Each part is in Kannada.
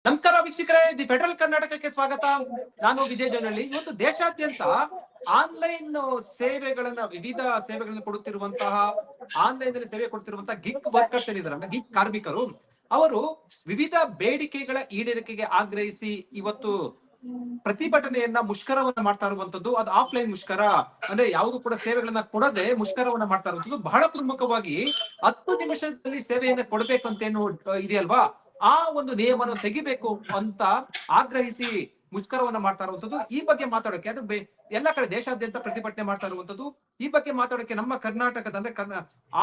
ನಮಸ್ಕಾರ ವೀಕ್ಷಕರೇ, ದಿ ಫೆಡರಲ್ ಕರ್ನಾಟಕಕ್ಕೆ ಸ್ವಾಗತ. ನಾನು ವಿಜಯ್ ಜನಹಳ್ಳಿ. ಇವತ್ತು ದೇಶಾದ್ಯಂತ ಆನ್ಲೈನ್ ಸೇವೆಗಳನ್ನ ವಿವಿಧ ಸೇವೆಗಳನ್ನು ಕೊಡುತ್ತಿರುವಂತಹ ಆನ್ಲೈನ್ ನಲ್ಲಿ ಸೇವೆ ಕೊಡ್ತಿರುವಂತಹ ಗಿಗ್ ವರ್ಕರ್ಸ್ ಏನಿದ್ದಾರೆ, ಗಿಗ್ ಕಾರ್ಮಿಕರು, ಅವರು ವಿವಿಧ ಬೇಡಿಕೆಗಳ ಈಡೇರಿಕೆಗೆ ಆಗ್ರಹಿಸಿ ಇವತ್ತು ಪ್ರತಿಭಟನೆಯನ್ನ ಮುಷ್ಕರವನ್ನ ಮಾಡ್ತಾ ಇರುವಂತದ್ದು. ಅದು ಆಫ್ಲೈನ್ ಮುಷ್ಕರ ಅಂದ್ರೆ ಯಾವುದು ಕೂಡ ಸೇವೆಗಳನ್ನ ಕೊಡದೆ ಮುಷ್ಕರವನ್ನ ಮಾಡ್ತಾ ಇರುವಂತದ್ದು. ಬಹಳ ಪ್ರಮುಖವಾಗಿ 10 ನಿಮಿಷದಲ್ಲಿ ಸೇವೆಯನ್ನ ಕೊಡ್ಬೇಕಂತೇನು ಇದೆಯಲ್ವಾ, ಆ ಒಂದು ನಿಯಮವನ್ನು ತೆಗಿಬೇಕು ಅಂತ ಆಗ್ರಹಿಸಿ ಮುಷ್ಕರವನ್ನ ಮಾಡ್ತಾ ಇರುವಂತದ್ದು. ಈ ಬಗ್ಗೆ ಮಾತಾಡೋಕೆ ಅದು ಎಲ್ಲ ಕಡೆ ದೇಶಾದ್ಯಂತ ಪ್ರತಿಭಟನೆ ಮಾಡ್ತಾ ಇರುವಂತದ್ದು. ಈ ಬಗ್ಗೆ ಮಾತಾಡೋಕೆ ನಮ್ಮ ಕರ್ನಾಟಕದ ಅಂದ್ರೆ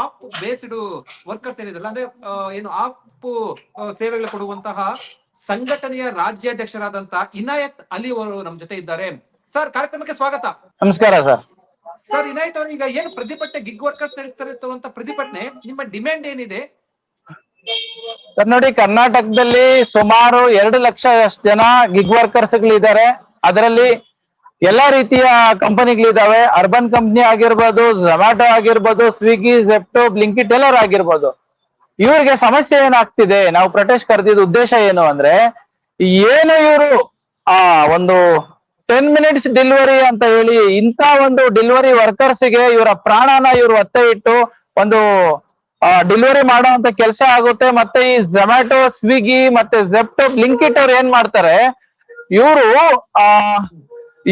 ಆಪ್ ಬೇಸ್ಡ್ ವರ್ಕರ್ಸ್ ಏನಿದಲ್ಲ, ಅಂದ್ರೆ ಏನು ಆಪ್ ಸೇವೆಗಳು ಕೊಡುವಂತಹ ಸಂಘಟನೆಯ ರಾಜ್ಯಾಧ್ಯಕ್ಷರಾದಂತಹ ಇನಾಯತ್ ಅಲಿ ಅವರು ನಮ್ಮ ಜೊತೆ ಇದ್ದಾರೆ. ಸರ್, ಕಾರ್ಯಕ್ರಮಕ್ಕೆ ಸ್ವಾಗತ. ನಮಸ್ಕಾರ ಸರ್. ಸರ್, ಇನಾಯತ್ ಅವರು, ಈಗ ಏನು ಪ್ರತಿಭಟನೆ ಗಿಗ್ ವರ್ಕರ್ಸ್ ನಡೆಸ್ತಾ ಇರುವಂತ ಪ್ರತಿಭಟನೆ, ನಿಮ್ಮ ಡಿಮ್ಯಾಂಡ್ ಏನಿದೆ? ಸರ್ ನೋಡಿ, ಕರ್ನಾಟಕದಲ್ಲಿ ಸುಮಾರು 2 ಲಕ್ಷ ಜನ ಗಿಗ್ ವರ್ಕರ್ಸ್ ಗಳಿದ್ದಾರೆ. ಅದರಲ್ಲಿ ಎಲ್ಲಾ ರೀತಿಯ ಕಂಪನಿಗಳಿದಾವೆ. ಅರ್ಬನ್ ಕಂಪ್ನಿ ಆಗಿರ್ಬೋದು, ಝೊಮ್ಯಾಟೊ ಆಗಿರ್ಬೋದು, ಸ್ವಿಗ್ಗಿ, ಝೆಪ್ಟೋ, ಬ್ಲಿಂಕಿಟ್ ಎಲ್ಲರೂ ಆಗಿರ್ಬೋದು. ಇವ್ರಿಗೆ ಸಮಸ್ಯೆ ಏನಾಗ್ತಿದೆ, ನಾವು ಪ್ರೊಟೆಸ್ಟ್ ಕರೆದಿದ್ದ ಉದ್ದೇಶ ಏನು ಅಂದ್ರೆ, ಏನು ಇವರು ಒಂದು 10 ಮಿನಿಟ್ಸ್ ಡೆಲಿವರಿ ಅಂತ ಹೇಳಿ ಇಂಥ ಒಂದು ಡೆಲಿವರಿ ವರ್ಕರ್ಸ್ಗೆ ಇವರ ಪ್ರಾಣನ ಇವರು ಒತ್ತೆ ಇಟ್ಟು ಒಂದು ಡೆಲಿವರಿ ಮಾಡುವಂತ ಕೆಲಸ ಆಗುತ್ತೆ. ಮತ್ತೆ ಈ ಝೊಮ್ಯಾಟೊ, ಸ್ವಿಗ್ಗಿ ಮತ್ತೆ ಝೆಪ್ಟೋ, ಬ್ಲಿಂಕಿಟ್ ಅವ್ರು ಏನ್ ಮಾಡ್ತಾರೆ, ಇವರು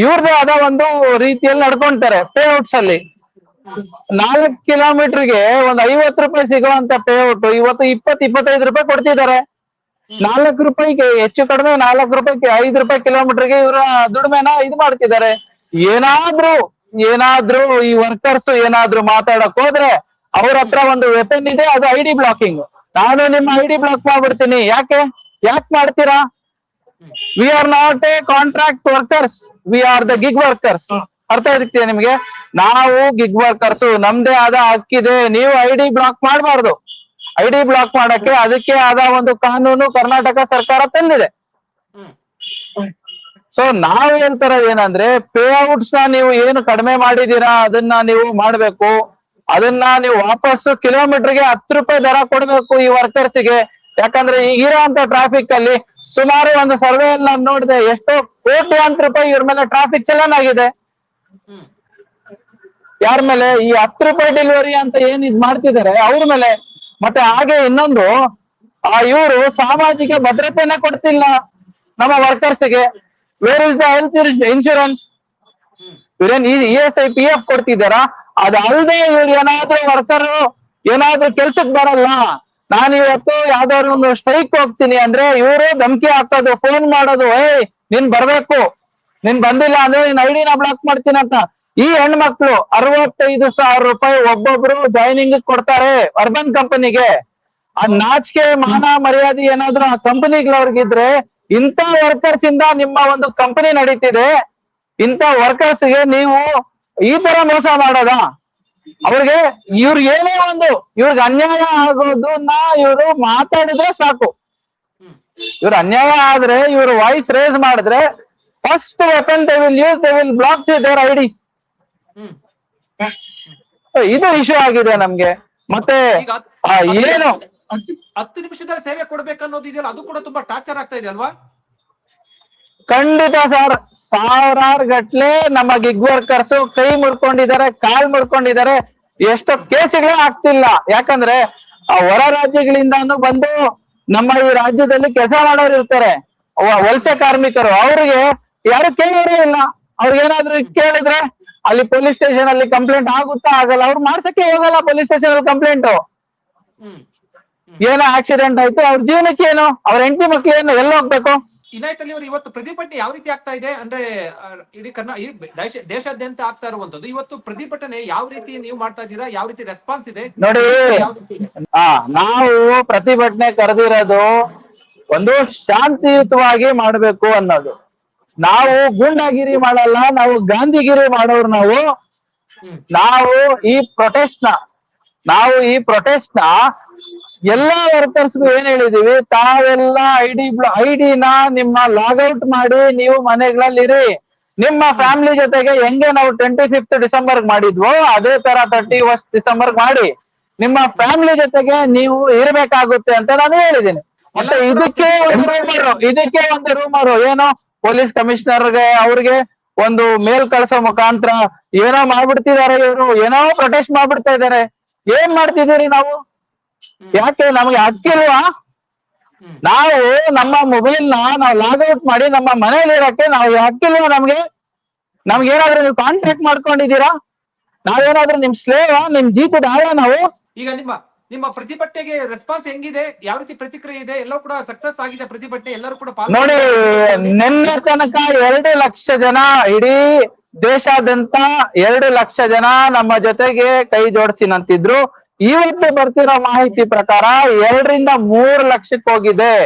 ಇವ್ರದೇ ಆದ ಒಂದು ರೀತಿಯಲ್ಲಿ ನಡ್ಕೊಂತಾರೆ. ಪೇಔಟ್ಸ್ ಅಲ್ಲಿ 4 ಕಿಲೋಮೀಟರ್ಗೆ ಒಂದು 50 ರೂಪಾಯಿ ಸಿಗುವಂತ ಪೇಔಟ್ ಇವತ್ತು 20-25 ರೂಪಾಯಿ ಕೊಡ್ತಿದ್ದಾರೆ. 4 ರೂಪಾಯಿಗೆ ಹೆಚ್ಚು ಕಡಿಮೆ 4 ರೂಪಾಯಿಗೆ 5 ರೂಪಾಯಿ ಕಿಲೋಮೀಟರ್ಗೆ ಇವರ ದುಡಿಮೆನ ಇದು ಮಾಡ್ತಿದ್ದಾರೆ. ಏನಾದ್ರೂ ಈ ವರ್ಕರ್ಸ್ ಏನಾದ್ರೂ ಮಾತಾಡಕ್ ಹೋದ್ರೆ ಅವ್ರ ಹತ್ರ ಒಂದು ವೆಪನ್ ಇದೆ, ಅದು ID ಬ್ಲಾಕಿಂಗ್. ನಾನು ನಿಮ್ಮ ID ಬ್ಲಾಕ್ ಮಾಡ್ಬಿಡ್ತೀನಿ. ಯಾಕೆ ಮಾಡ್ತೀರಾ? We are not A contract workers, we are the gig workers. ಅರ್ಥ ಆಗ್ತಿದೆ ನಿಮ್ಗೆ? ನಾವು ಗಿಗ್ ವರ್ಕರ್ಸ್, ನಮ್ದೇ ಆದ ಹಕ್ಕಿದೆ. ನೀವು ID ಬ್ಲಾಕ್ ಮಾಡಬಾರ್ದು. ID ಬ್ಲಾಕ್ ಮಾಡಕ್ಕೆ ಅದಕ್ಕೆ ಆದ ಒಂದು ಕಾನೂನು ಕರ್ನಾಟಕ ಸರ್ಕಾರ ತಂದಿದೆ. ಸೊ ನಾವ್ ಹೇಳ್ತಾರ ಏನಂದ್ರೆ, ಪೇಔಟ್ಸ್ ನ ನೀವು ಏನು ಕಡಿಮೆ ಮಾಡಿದೀರಾ ಅದನ್ನ ನೀವು ಮಾಡ್ಬೇಕು. ಅದನ್ನ ನೀವು ವಾಪಸ್ಸು ಕಿಲೋಮೀಟರ್ಗೆ 10 ರೂಪಾಯಿ ದರ ಕೊಡ್ಬೇಕು ಈ ವರ್ಕರ್ಸ್ಗೆ. ಯಾಕಂದ್ರೆ ಈಗಿರೋ ಅಂತ ಟ್ರಾಫಿಕ್ ಅಲ್ಲಿ ಸುಮಾರು ಒಂದು ಸರ್ವೆ ಅಲ್ಲಿ ನಾನು ನೋಡಿದೆ, ಎಷ್ಟೋ ಕೋಟ್ಯಾಂತರ ರೂಪಾಯಿ ಇವ್ರ ಮೇಲೆ ಟ್ರಾಫಿಕ್ ಚಲನ್ ಆಗಿದೆ. ಯಾರ ಮೇಲೆ? ಈ 10 ರೂಪಾಯಿ ಡೆಲಿವರಿ ಅಂತ ಏನ್ ಇದ್ ಮಾಡ್ತಿದ್ದಾರೆ ಅವ್ರ ಮೇಲೆ. ಮತ್ತೆ ಹಾಗೆ ಇನ್ನೊಂದು, ಇವರು ಸಾಮಾಜಿಕ ಭದ್ರತೆನ ಕೊಡ್ತಿಲ್ಲ ನಮ್ಮ ವರ್ಕರ್ಸ್ಗೆ. Where is the health insurance? ಇವ್ರೇನ್ ESI PF ಕೊಡ್ತಿದ್ದಾರ? ಅದು ಅಲ್ಲದೆ ಇವ್ರು ಏನಾದ್ರೂ ವರ್ಕರ್ ಏನಾದ್ರೂ ಕೆಲ್ಸಕ್ ಬರಲ್ಲ, ನಾನು ಇವತ್ತು ಯಾವ್ದಾದ್ರು ಒಂದು ಸ್ಟ್ರೈಕ್ ಹೋಗ್ತೀನಿ ಅಂದ್ರೆ ಇವರು ಧಮಕಿ ಹಾಕೋದು, ಫೋನ್ ಮಾಡೋದು, ನೀನ್ ಬರ್ಬೇಕು, ನೀನ್ ಬಂದಿಲ್ಲ ಅಂದ್ರೆ ನೀನ್ ID ನ ಬ್ಲಾಕ್ ಮಾಡ್ತೀನಿ ಅಂತ. ಈ ಹೆಣ್ಮಕ್ಳು 65,000 ರೂಪಾಯಿ ಒಬ್ಬೊಬ್ರು ಜಾಯ್ನಿಂಗ್ ಕೊಡ್ತಾರೆ ಅರ್ಬನ್ ಕಂಪನಿಗೆ. ಆ ನಾಚಿಕೆ ಮಾನ ಮರ್ಯಾದೆ ಏನಾದ್ರು ಆ ಕಂಪನಿಗಳವ್ರಿಗಿದ್ರೆ, ಇಂಥ ವರ್ಕರ್ಸ್ ಇಂದ ನಿಮ್ಮ ಒಂದು ಕಂಪನಿ ನಡೀತಿದೆ, ಇಂಥ ವರ್ಕರ್ಸ್ ಗೆ ನೀವು ಈ ತರ ಮೋಸ ಮಾಡೋದಾ? ಅವ್ರಿಗೆ ಏನೇ ಒಂದು ಇವ್ರಿಗೆ ಅನ್ಯಾಯ ಆಗೋದನ್ನ ಇವರು ಮಾತಾಡಿದ್ರೆ ಸಾಕು. ಇವ್ರ ಅನ್ಯಾಯ ಆದ್ರೆ, ಇವ್ರ ವಾಯ್ಸ್ ರೇಸ್ ಮಾಡಿದ್ರೆ, first weapon they will use, they will block their IDs. ಇದು ಇಶ್ಯೂ ಆಗಿದೆ ನಮ್ಗೆ. ಮತ್ತೆ ಏನು 10 ನಿಮಿಷದಲ್ಲಿ ಸೇವೆ ಕೊಡ್ಬೇಕನ್ನೋದು ಇದೆಯಲ್ಲ, ಅದು ಕೂಡ ತುಂಬಾ ಟಾರ್ಚರ್ ಆಗ್ತಾ ಇದೆ ಅಲ್ವಾ? ಖಂಡಿತ ಸರ್. ಸಾವಿರಾರು ಗಟ್ಲೆ ನಮ್ಮ ಗಿಗ್ ವರ್ಕರ್ಸ್ ಕೈ ಮುರ್ಕೊಂಡಿದ್ದಾರೆ, ಕಾಲ್ ಮುರ್ಕೊಂಡಿದ್ದಾರೆ. ಎಷ್ಟೋ ಕೇಸ್ಗಳೇ ಆಗ್ತಿಲ್ಲ. ಯಾಕಂದ್ರೆ ಹೊರ ರಾಜ್ಯಗಳಿಂದಾನು ಬಂದು ನಮ್ಮ ಈ ರಾಜ್ಯದಲ್ಲಿ ಕೆಲಸ ಮಾಡೋರು ಇರ್ತಾರೆ, ವಲಸೆ ಕಾರ್ಮಿಕರು. ಅವ್ರಿಗೆ ಯಾರು ಕೇಳೋರೇ ಇಲ್ಲ. ಅವ್ರಿಗೇನಾದ್ರು ಕೇಳಿದ್ರೆ ಅಲ್ಲಿ ಪೊಲೀಸ್ ಸ್ಟೇಷನ್ ಅಲ್ಲಿ ಕಂಪ್ಲೇಂಟ್ ಆಗುತ್ತಾ? ಆಗಲ್ಲ. ಅವ್ರು ಮಾಡ್ಸಕ್ಕೆ ಹೋಗಲ್ಲ ಪೊಲೀಸ್ ಸ್ಟೇಷನ್ ಅಲ್ಲಿ ಕಂಪ್ಲೇಂಟ್. ಏನೋ ಆಕ್ಸಿಡೆಂಟ್ ಆಯ್ತು, ಅವ್ರ ಜೀವನಕ್ಕೆ ಏನು, ಅವ್ರ ಹೆಂಡತಿ ಮಕ್ಳು ಏನು, ಎಲ್ಲ ಹೋಗ್ಬೇಕು? ಇನಾಯತ್ ಅಲಿ ಅವರು, ಇವತ್ತು ಪ್ರತಿಭಟನೆ ಯಾವ ರೀತಿ ಆಗ್ತಾ ಇದೆ ಅಂದ್ರೆ, ಇಡೀ ದೇಶಾದ್ಯಂತ ಆಗ್ತಾ ಇರುವಂತದ್ದು. ಇವತ್ತು ಪ್ರತಿಭಟನೆ ಯಾವ ರೀತಿ ನೀವು ಮಾಡ್ತಾ ಇದ್ದೀರಾ? ಯಾವ ರೀತಿ ರೆಸ್ಪಾನ್ಸ್ ಇದೆ ನೋಡಿ? ನಾವು ಪ್ರತಿಭಟನೆ ಕರೆದಿರೋದು ಒಂದು ಶಾಂತಿಯುತವಾಗಿ ಮಾಡ್ಬೇಕು ಅನ್ನೋದು. ನಾವು ಗೂಂಡಾಗಿರಿ ಮಾಡಲ್ಲ, ನಾವು ಗಾಂಧಿಗಿರಿ ಮಾಡೋರು. ನಾವು ಈ ಪ್ರೊಟೆಸ್ಟ್ ನ ಎಲ್ಲಾ ವರ್ಕರ್ಸ್ಗೂ ಏನ್ ಹೇಳಿದೀವಿ, ತಾವೆಲ್ಲ ID ನ ನಿಮ್ಮ ಲಾಗೌಟ್ ಮಾಡಿ ನೀವು ಮನೆಗಳಲ್ಲಿರಿ. ನಿಮ್ಮ ಫ್ಯಾಮಿಲಿ ಜೊತೆಗೆ ಹೆಂಗೆ ನಾವು 25th ಡಿಸೆಂಬರ್ ಮಾಡಿದ್ವೋ ಅದೇ ತರ 31st ಡಿಸೆಂಬರ್ ಮಾಡಿ ನಿಮ್ಮ ಫ್ಯಾಮಿಲಿ ಜೊತೆಗೆ ನೀವು ಇರಬೇಕಾಗುತ್ತೆ ಅಂತ ನಾನು ಹೇಳಿದ್ದೀನಿ. ಮತ್ತೆ ಇದಕ್ಕೆ ಒಂದು ರೂಮರು ಏನು ಪೊಲೀಸ್ ಕಮಿಷನರ್ಗೆ ಅವ್ರಿಗೆ ಒಂದು ಮೇಲ್ ಕಳ್ಸೋ ಮುಖಾಂತರ ಏನೋ ಮಾಡ್ಬಿಡ್ತಿದಾರೆ, ಇವರು ಏನೋ ಪ್ರೊಟೆಸ್ಟ್ ಮಾಡ್ಬಿಡ್ತಾ ಇದಾರೆ. ಏನ್ ಮಾಡ್ತಿದೀರಿ ನಾವು? ಯಾಕೆ ನಮ್ಗೆ ಹಕ್ಕಿಲ್ವಾ? ನಾವು ನಮ್ಮ ಮೊಬೈಲ್ ನಾವು ಲಾಗ್ಔಟ್ ಮಾಡಿ ನಮ್ಮ ಮನೇಲಿ ಇರಕ್ಕೆ ನಾವು ಹಕ್ಕಿಲ್ವಾ ನಮ್ಗೆ? ನಮ್ಗೇನಾದ್ರೂ ನೀವು ಕಾಂಟ್ಯಾಕ್ಟ್ ಮಾಡ್ಕೊಂಡಿದ್ದೀರಾ? ನಾವೇನಾದ್ರೂ ನಿಮ್ ಸ್ಲೇವಾ, ನಿಮ್ ಜೀತದ ಆಳ ನಾವು? ಈಗ ನಿಮ್ಮ ಪ್ರತಿಭಟನೆಗೆ ರೆಸ್ಪಾನ್ಸ್ ಹೆಂಗಿದೆ? ಯಾವ ರೀತಿ ಪ್ರತಿಕ್ರಿಯೆ ಇದೆ? ಎಲ್ಲವೂ ಕೂಡ ಸಕ್ಸಸ್ ಆಗಿದೆ ಪ್ರತಿಭಟನೆ? ಎಲ್ಲರೂ ಕೂಡ ನೋಡಿ, ನಿನ್ನೆ ತನಕ 2 ಲಕ್ಷ ಜನ, ಇಡೀ ದೇಶಾದ್ಯಂತ 2 ಲಕ್ಷ ಜನ ನಮ್ಮ ಜೊತೆಗೆ ಕೈ ಜೋಡಿಸಿ ನಂತಿದ್ರು. ಇವತ್ತು ಬರ್ತಿರೋ ಮಾಹಿತಿ ಪ್ರಕಾರ 2 ರಿಂದ 3 ಲಕ್ಷಕ್ಕೆ ಹೋಗಿದೆ.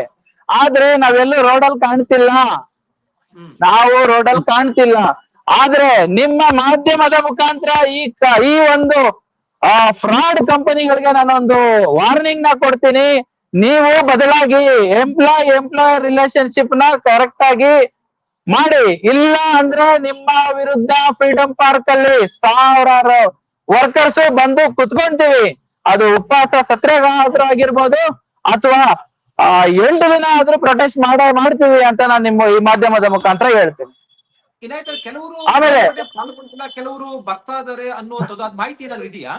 ಆದ್ರೆ ನಾವೆಲ್ಲೂ ರೋಡಲ್ಲಿ ಕಾಣ್ತಿಲ್ಲ, ನಾವು ರೋಡಲ್ಲಿ ಕಾಣ್ತಿಲ್ಲ. ಆದ್ರೆ ನಿಮ್ಮ ಮಾಧ್ಯಮದ ಮುಖಾಂತರ ಈ ಒಂದು ಫ್ರಾಡ್ ಕಂಪನಿಗಳಿಗೆ ನಾನೊಂದು ವಾರ್ನಿಂಗ್ ನ ಕೊಡ್ತೀನಿ. ನೀವು ಬದಲಾಗಿ ಎಂಪ್ಲಾಯರ್ ರಿಲೇಶನ್ಶಿಪ್ ನ ಕರೆಕ್ಟ್ ಆಗಿ ಮಾಡಿ. ಇಲ್ಲ ಅಂದ್ರೆ ನಿಮ್ಮ ವಿರುದ್ಧ ಫ್ರೀಡಂ ಪಾರ್ಕ್ ಅಲ್ಲಿ ಸಾವಿರಾರು ವರ್ಕರ್ಸ್ ಬಂದು ಕುತ್ಕೊಂತೀವಿ. ಅದು ಉಪವಾಸ ಸತ್ಯಾಗ್ರಹ ಆಗಿರ್ಬೋದು ಅಥವಾ 8 ದಿನ ಆದ್ರೂ ಪ್ರೊಟೆಸ್ಟ್ ಮಾಡ್ತೀವಿ ಅಂತ ನಾನು ನಿಮ್ಮ ಈ ಮಾಧ್ಯಮದ ಮುಖಾಂತರ ಹೇಳ್ತೀನಿ. ಕೆಲವರು ಆಮೇಲೆ ಕೆಲವರು ಬರ್ತಾ ಇದಾರೆ ಅನ್ನುವಂಥದ್ದು ಅದ್ ಮಾಹಿತಿ ಏನಾದ್ರು ಇದೆಯಾ?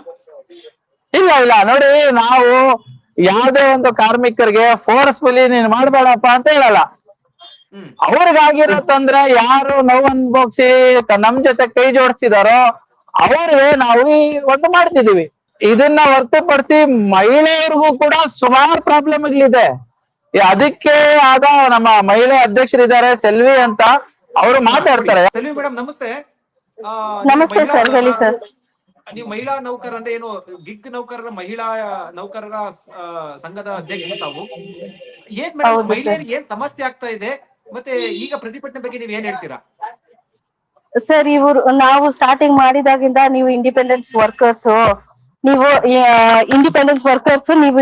ಇಲ್ಲ ನೋಡಿ, ನಾವು ಯಾವ್ದೇ ಒಂದು ಕಾರ್ಮಿಕರಿಗೆ ಫೋರ್ಸ್ಫುಲಿ ನೀನ್ ಮಾಡ್ಬೇಡಪ್ಪ ಅಂತ ಹೇಳಲ್ಲ. ಅವ್ರಿಗಾಗಿರೋ ತೊಂದ್ರೆ ಯಾರು ನೋವು ಅನ್ಭೋಗ್ಸಿ ನಮ್ ಜೊತೆ ಕೈ ಜೋಡಿಸಿದಾರೋ ಅವ್ರಿಗೆ ನಾವು ಒಂದು ಮಾಡ್ತಿದೀವಿ. ಇದನ್ನ ಹೊರತುಪಡಿಸಿ ಮಹಿಳೆಯರಿಗೂ ಕೂಡ ಸುಮಾರು ಪ್ರಾಬ್ಲಮ್ಗಳಿದೆ. ಅದಕ್ಕೆ ಆದ ನಮ್ಮ ಮಹಿಳೆ ಅಧ್ಯಕ್ಷರಿದ್ದಾರೆ ಸೆಲ್ವಿ ಅಂತ, ಅವರು ಮಾತಾಡ್ತಾರೆ. ಸೆಲ್ವಿ ಮೇಡಮ್ ನಮಸ್ತೆ. ನಮಸ್ತೆ ಸರ್, ಹೇಳಿ ಸರ್. ನೀವು ಮಹಿಳಾ ನೌಕರ ಅಂದ್ರೆ ಏನು ಗಿಗ್ ನೌಕರರ ಮಹಿಳಾ ನೌಕರರ ಸಂಘದ ಅಧ್ಯಕ್ಷರು ತಾವು. ಏನ್ ಮೇಡಮ್ ಮಹಿಳೆಯರಿಗೆ ಏನ್ ಸಮಸ್ಯೆ ಆಗ್ತಾ ಇದೆ, ಮತ್ತೆ ಈಗ ಪ್ರತಿಭಟನೆ ಬಗ್ಗೆ ನೀವ್ ಏನ್ ಹೇಳ್ತೀರಾ? ಸರ್, ನಾವು ಸ್ಟಾರ್ಟಿಂಗ್ ಮಾಡಿದಾಗಿಂದ ನೀವು ಇಂಡಿಪೆಂಡೆನ್ಸ್ ವರ್ಕರ್ಸ್ ನೀವು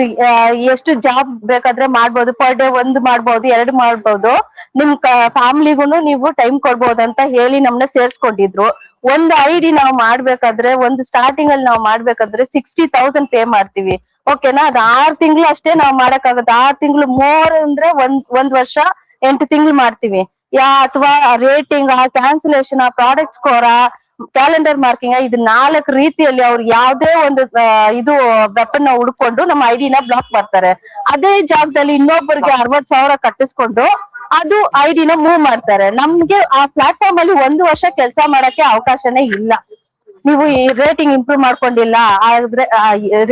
ಎಷ್ಟು ಜಾಬ್ ಬೇಕಾದ್ರೆ ಮಾಡ್ಬೋದು. ಪರ್ ಡೇ 1 ಮಾಡ್ಬೋದು, 2 ಮಾಡ್ಬೋದು. ನಿಮ್ ಫ್ಯಾಮಿಲಿಗೂ ನೀವು ಟೈಮ್ ಕೊಡ್ಬೋದು ಅಂತ ಹೇಳಿ ನಮ್ನ ಸೇರ್ಸ್ಕೊಂಡಿದ್ರು. ಒಂದು ಐಡಿ ನಾವು ಮಾಡ್ಬೇಕಾದ್ರೆ, ಒಂದು ಸ್ಟಾರ್ಟಿಂಗ್ ಅಲ್ಲಿ ನಾವು ಮಾಡ್ಬೇಕಾದ್ರೆ 60,000 ಪೇ ಮಾಡ್ತೀವಿ. ಓಕೆನಾ? ಅದು 6 ತಿಂಗಳು ಅಷ್ಟೇ ನಾವು ಮಾಡಕ್ಕಾಗುತ್ತೆ. 6 ತಿಂಗಳು ಮೋರ್ ಅಂದ್ರೆ 1 ವರ್ಷ 8 ತಿಂಗಳು ಮಾಡ್ತೀವಿ. ಅಥವಾ rating, cancellation, product score, calendar marking, ಇದು 4 ರೀತಿಯಲ್ಲಿ ಅವ್ರು ಯಾವ್ದೇ ಒಂದು ವೆಪನ್ ಹುಡ್ಕೊಂಡು ನಮ್ಮ ಐಡಿನ ಬ್ಲಾಕ್ ಮಾಡ್ತಾರೆ. ಅದೇ ಜಾಗದಲ್ಲಿ ಇನ್ನೊಬ್ಬರಿಗೆ 60,000 ಕಟ್ಟಿಸ್ಕೊಂಡು ಅದು ಐಡಿನ ಮೂವ್ ಮಾಡ್ತಾರೆ. ನಮ್ಗೆ ಆ ಪ್ಲಾಟ್ಫಾರ್ಮ್ ಅಲ್ಲಿ 1 ವರ್ಷ ಕೆಲಸ ಮಾಡಕ್ಕೆ ಅವಕಾಶನೇ ಇಲ್ಲ. ನೀವು ಈ ರೇಟಿಂಗ್ ಇಂಪ್ರೂವ್ ಮಾಡ್ಕೊಂಡಿಲ್ಲ ಆದ್ರೆ,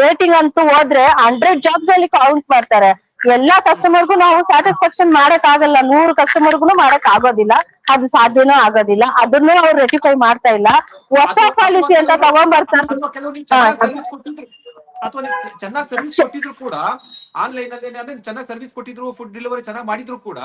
ರೇಟಿಂಗ್ ಅಂತೂ ಹೋದ್ರೆ 100 ಜಾಬ್ಸ್ ಅಲ್ಲಿ ಕೌಂಟ್ ಮಾಡ್ತಾರೆ. ಎಲ್ಲಾ ಕಸ್ಟಮರ್ಗೂ ನಾವು ಸ್ಯಾಟಿಸ್ಫ್ಯಾಕ್ಷನ್ ಮಾಡಕ್ ಆಗಲ್ಲ, 100 ಕಸ್ಟಮರ್ಗೂ ಮಾಡಕ್ ಆಗೋದಿಲ್ಲ, ಅದು ಸಾಧ್ಯನೂ ಆಗೋದಿಲ್ಲ. ಅದನ್ನು ಅವ್ರು ರೆಟಿಫೈ ಮಾಡ್ತಾ ಇಲ್ಲ. ಹೊಸ ಪಾಲಿಸಿ ಅಂತ ತಗೊಂಡ್ಬರ್ತಾರೆ. ಅಥವಾ ಚೆನ್ನಾಗಿ ಸರ್ವಿಸ್ ಕೊಟ್ಟಿದ್ರು ಕೂಡ ಆನ್ಲೈನ್ ಅಲ್ಲಿ ಚೆನ್ನಾಗಿ ಸರ್ವಿಸ್ ಕೊಟ್ಟಿದ್ರು, ಫುಡ್ ಡೆಲಿವರಿ ಚೆನ್ನಾಗಿ ಮಾಡಿದ್ರು ಕೂಡ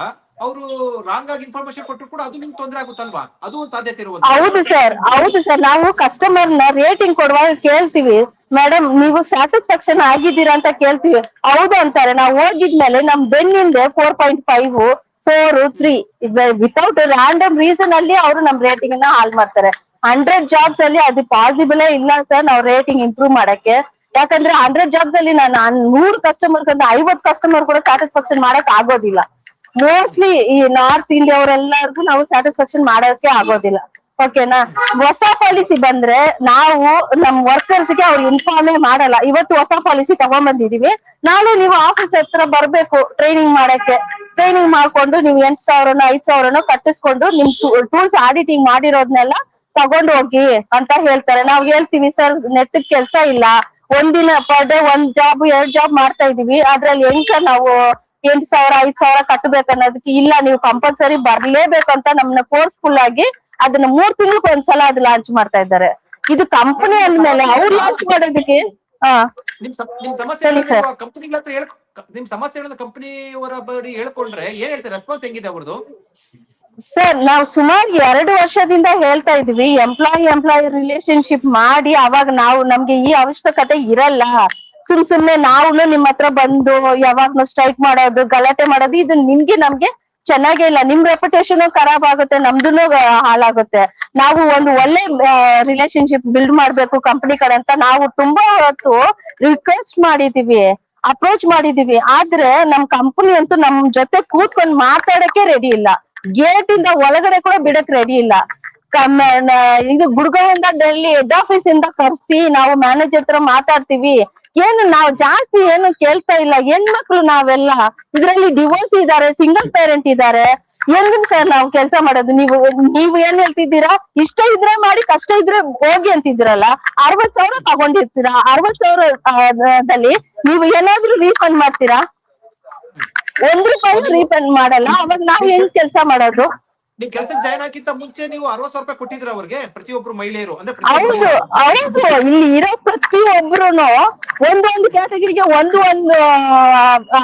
ಅವರು ರಾಂಗ್ ಆಗಿ ಇನ್ಫಾರ್ಮೇಶನ್ ಕೊಟ್ಟರು ಕೂಡ ಅದು ನಿಮ್ಗೆ ತೊಂದರೆ ಆಗುತ್ತಲ್ವಾ? ಅದು ಒಂದು ಸಾಧ್ಯತೆ ಇರುವುದು. ಹೌದು ಸರ್, ನಾವು ಕಸ್ಟಮರ್ ನ ರೇಟಿಂಗ್ ಕೊಡುವಾಗ ಕೇಳ್ತೀವಿ, ಮೇಡಮ್ ನೀವು ಸ್ಯಾಟಿಸ್ಫ್ಯಾಕ್ಷನ್ ಆಗಿದ್ದೀರಾ ಅಂತ ಕೇಳ್ತೀವಿ. ಹೌದು ಅಂತಾರೆ. ನಾವು ಹೋಗಿದ್ಮೇಲೆ ನಮ್ ಬೆನ್ನಿಂದೆ 4.5, 4, 3 ವಿತೌಟ್ ರ್ಯಾಂಡಮ್ ರೀಸನ್ ಅಲ್ಲಿ ಅವರು ನಮ್ ರೇಟಿಂಗ್ ನ ಹಾಲ್ ಮಾಡ್ತಾರೆ. 100 ಜಾಬ್ಸ್ ಅಲ್ಲಿ ಅದು ಪಾಸಿಬಲ್ ಇಲ್ಲ ಸರ್ ನಾವು ರೇಟಿಂಗ್ ಇಂಪ್ರೂವ್ ಮಾಡಕ್ಕೆ. ಯಾಕಂದ್ರೆ 100 ಜಾಬ್ಸ್ ಅಲ್ಲಿ ನಾನು 100 ಕಸ್ಟಮರ್ 50 ಕಸ್ಟಮರ್ ಕೂಡ ಸ್ಯಾಟಿಸ್ಫ್ಯಾಕ್ಷನ್ ಮಾಡಕ್ ಆಗೋದಿಲ್ಲ. ಮೋಸ್ಟ್ಲಿ ಈ ನಾರ್ತ್ ಇಂಡಿಯಾ ಅವರೆಲ್ಲರಿಗೂ ನಾವು ಸ್ಯಾಟಿಸ್ಫ್ಯಾಕ್ಷನ್ ಮಾಡೋಕೆ ಆಗೋದಿಲ್ಲ. ಓಕೆನಾ? ಹೊಸ ಪಾಲಿಸಿ ಬಂದ್ರೆ ನಾವು ನಮ್ ವರ್ಕರ್ಸ್ ಗೆ ಅವ್ರು ಇನ್ಫಾರ್ಮೇ ಮಾಡಲ್ಲ. ಇವತ್ತು ಹೊಸ ಪಾಲಿಸಿ ತಗೊಂಡ್ಬಂದಿದೀವಿ, ನಾಳೆ ನೀವು ಆಫೀಸ್ ಹತ್ರ ಬರ್ಬೇಕು ಟ್ರೈನಿಂಗ್ ಮಾಡಕ್ಕೆ. ಟ್ರೈನಿಂಗ್ ಮಾಡ್ಕೊಂಡು ನೀವು 8,000 5,000 ಕಟ್ಟಿಸ್ಕೊಂಡು ನಿಮ್ ಟೂಲ್ಸ್ ಆಡಿಟಿಂಗ್ ಮಾಡಿರೋದ್ನೆಲ್ಲ ತಗೊಂಡು ಹೋಗಿ ಅಂತ ಹೇಳ್ತಾರೆ. ನಾವ್ ಹೇಳ್ತೀವಿ ಸರ್ ನೆಟ್ ಕೆಲ್ಸ ಇಲ್ಲ, ಒಂದಿನ ಪರ್ ಡೇ 1 ಜಾಬ್ 2 ಜಾಬ್ ಮಾಡ್ತಾ ಇದೀವಿ, ಅದ್ರಲ್ಲಿ ಹೆಂಗ ನಾವು 8,000 5,000 ಕಟ್ಟಬೇಕು ಅನ್ನೋದಕ್ಕೆ ಇಲ್ಲ, ನೀವು ಕಂಪಲ್ಸರಿ ಬರ್ಲೇಬೇಕು ಅಂತ ನಮ್ನ ಫೋರ್ಸ್ಫುಲ್ ಆಗಿ ಅದನ್ನ 3 ತಿಂಗಳಿಗೆ ಒಂದ್ಸಲ ಅದು ಲಾಂಚ್ ಮಾಡ್ತಾ ಇದ್ದಾರೆ. ಇದು ಕಂಪನಿ ಅಂದ್ಮೇಲೆ ಅವ್ರು ಲಾಂಚ್ ಮಾಡೋದಕ್ಕೆ ನಿಮ್ ಸಮಸ್ಯೆಗಳನ್ನ ಕಂಪನಿಗಳ ಹತ್ರ ನಿಮ್ ಸಮಸ್ಯೆಗಳನ್ನ ಕಂಪನಿಯವರ ಬಳಿ ಹೇಳ್ಕೊಂಡ್ರೆ ಏನ್ ಹೇಳ್ತಾರೆ? ರೆಸ್ಪಾನ್ಸ್ ಹೆಂಗಿದೆ ಅವ್ರದ್ದು? ಸರ್, ನಾವು ಸುಮಾರು 2 ವರ್ಷದಿಂದ ಹೇಳ್ತಾ ಇದೀವಿ ಎಂಪ್ಲಾಯಿ ರಿಲೇಶನ್ಶಿಪ್ ಮಾಡಿ. ಅವಾಗ ನಮ್ಗೆ ಈ ಅವಶ್ಯಕತೆ ಇರಲ್ಲ. ಸುಮ್ನೆ ನಾವು ನಿಮ್ಮ ಹತ್ರ ಬಂದು ಯಾವಾಗ್ಲೂ ಸ್ಟ್ರೈಕ್ ಮಾಡೋದು, ಗಲಾಟೆ ಮಾಡೋದು, ಇದು ನಮ್ಗೆ ಚೆನ್ನಾಗೇ ಇಲ್ಲ. ನಿಮ್ ರೆಪ್ಯುಟೇಷನ್ ಖರಾಬ್ ಆಗುತ್ತೆ, ನಮ್ದುನು ಹಾಳಾಗುತ್ತೆ. ನಾವು ಒಂದು ಒಳ್ಳೆ ರಿಲೇಶನ್ಶಿಪ್ ಬಿಲ್ಡ್ ಮಾಡ್ಬೇಕು ಕಂಪನಿ ಕಡೆ ಅಂತ ನಾವು ತುಂಬಾ ಹೊತ್ತು ರಿಕ್ವೆಸ್ಟ್ ಮಾಡಿದೀವಿ. ಅಪ್ರೋಚ್ ಮಾಡಿದೀವಿ. ಆದ್ರೆ ನಮ್ ಕಂಪನಿ ಅಂತೂ ನಮ್ ಜೊತೆ ಕೂತ್ಕೊಂಡ್ ಮಾತಾಡಕ್ಕೆ ರೆಡಿ ಇಲ್ಲ. ಗೇಟ್ ಇಂದ ಒಳಗಡೆ ಕೂಡ ಬಿಡಕ್ ರೆಡಿ ಇಲ್ಲ. ಇದು ಗುಡ್ಗಾವಿಂದ ಡೆಲ್ಲಿ ಹೆಡ್ ಆಫೀಸ್ ಇಂದ ಕರ್ಸಿ ನಾವು ಮ್ಯಾನೇಜರ್ ಹತ್ರ ಮಾತಾಡ್ತೀವಿ. ಏನು ನಾವು ಜಾಸ್ತಿ ಏನು ಕೇಳ್ತಾ ಇಲ್ಲ. ಹೆಣ್ಮಕ್ಳು ನಾವೆಲ್ಲ, ಇದ್ರಲ್ಲಿ ಡಿವೋರ್ಸ್ ಇದಾರೆ, ಸಿಂಗಲ್ ಪೇರೆಂಟ್ ಇದಾರೆ. ಎಲ್ಲಿಂದ ಸರ್ ನಾವು ಕೆಲಸ ಮಾಡೋದು? ನೀವು ಏನ್ ಹೇಳ್ತಿದ್ದೀರಾ? ಇಷ್ಟ ಇದ್ರೆ ಮಾಡಿ, ಕಷ್ಟ ಇದ್ರೆ ಹೋಗಿ ಅಂತಿದ್ದೀರಲ್ಲ. 60,000 ತಗೊಂಡಿರ್ತೀರಾ, 60,000ದಲ್ಲಿ ನೀವು ಏನಾದ್ರೂ ರೀಫಂಡ್ ಮಾಡ್ತೀರಾ? 1 ರೂಪಾಯಿ ರೀಫಂಡ್ ಮಾಡಲ್ಲ. ಅವಾಗ ನಾವು ಹೆಂಗ್ ಕೆಲಸ ಮಾಡೋದು? ನಿಮ್ ಕೆಲ್ಸಕ್ಕೆ ಜಾಯ್ನ್ ಆಗಿಂತ ಮುಂಚೆ ನೀವು 60,000 ರೂಪಾಯಿ ಕೊಟ್ಟಿದ್ರ ಅವ್ರಿಗೆ, ಪ್ರತಿಯೊಬ್ರು ಮಹಿಳೆಯರು ಅಂದ್ರೆ ಹೌದು ಹೌದು. ಇಲ್ಲಿ ಇರೋ ಪ್ರತಿಯೊಬ್ಬರುನು ಒಂದೊಂದು ಕ್ಯಾಟಗರಿಗೆ ಒಂದು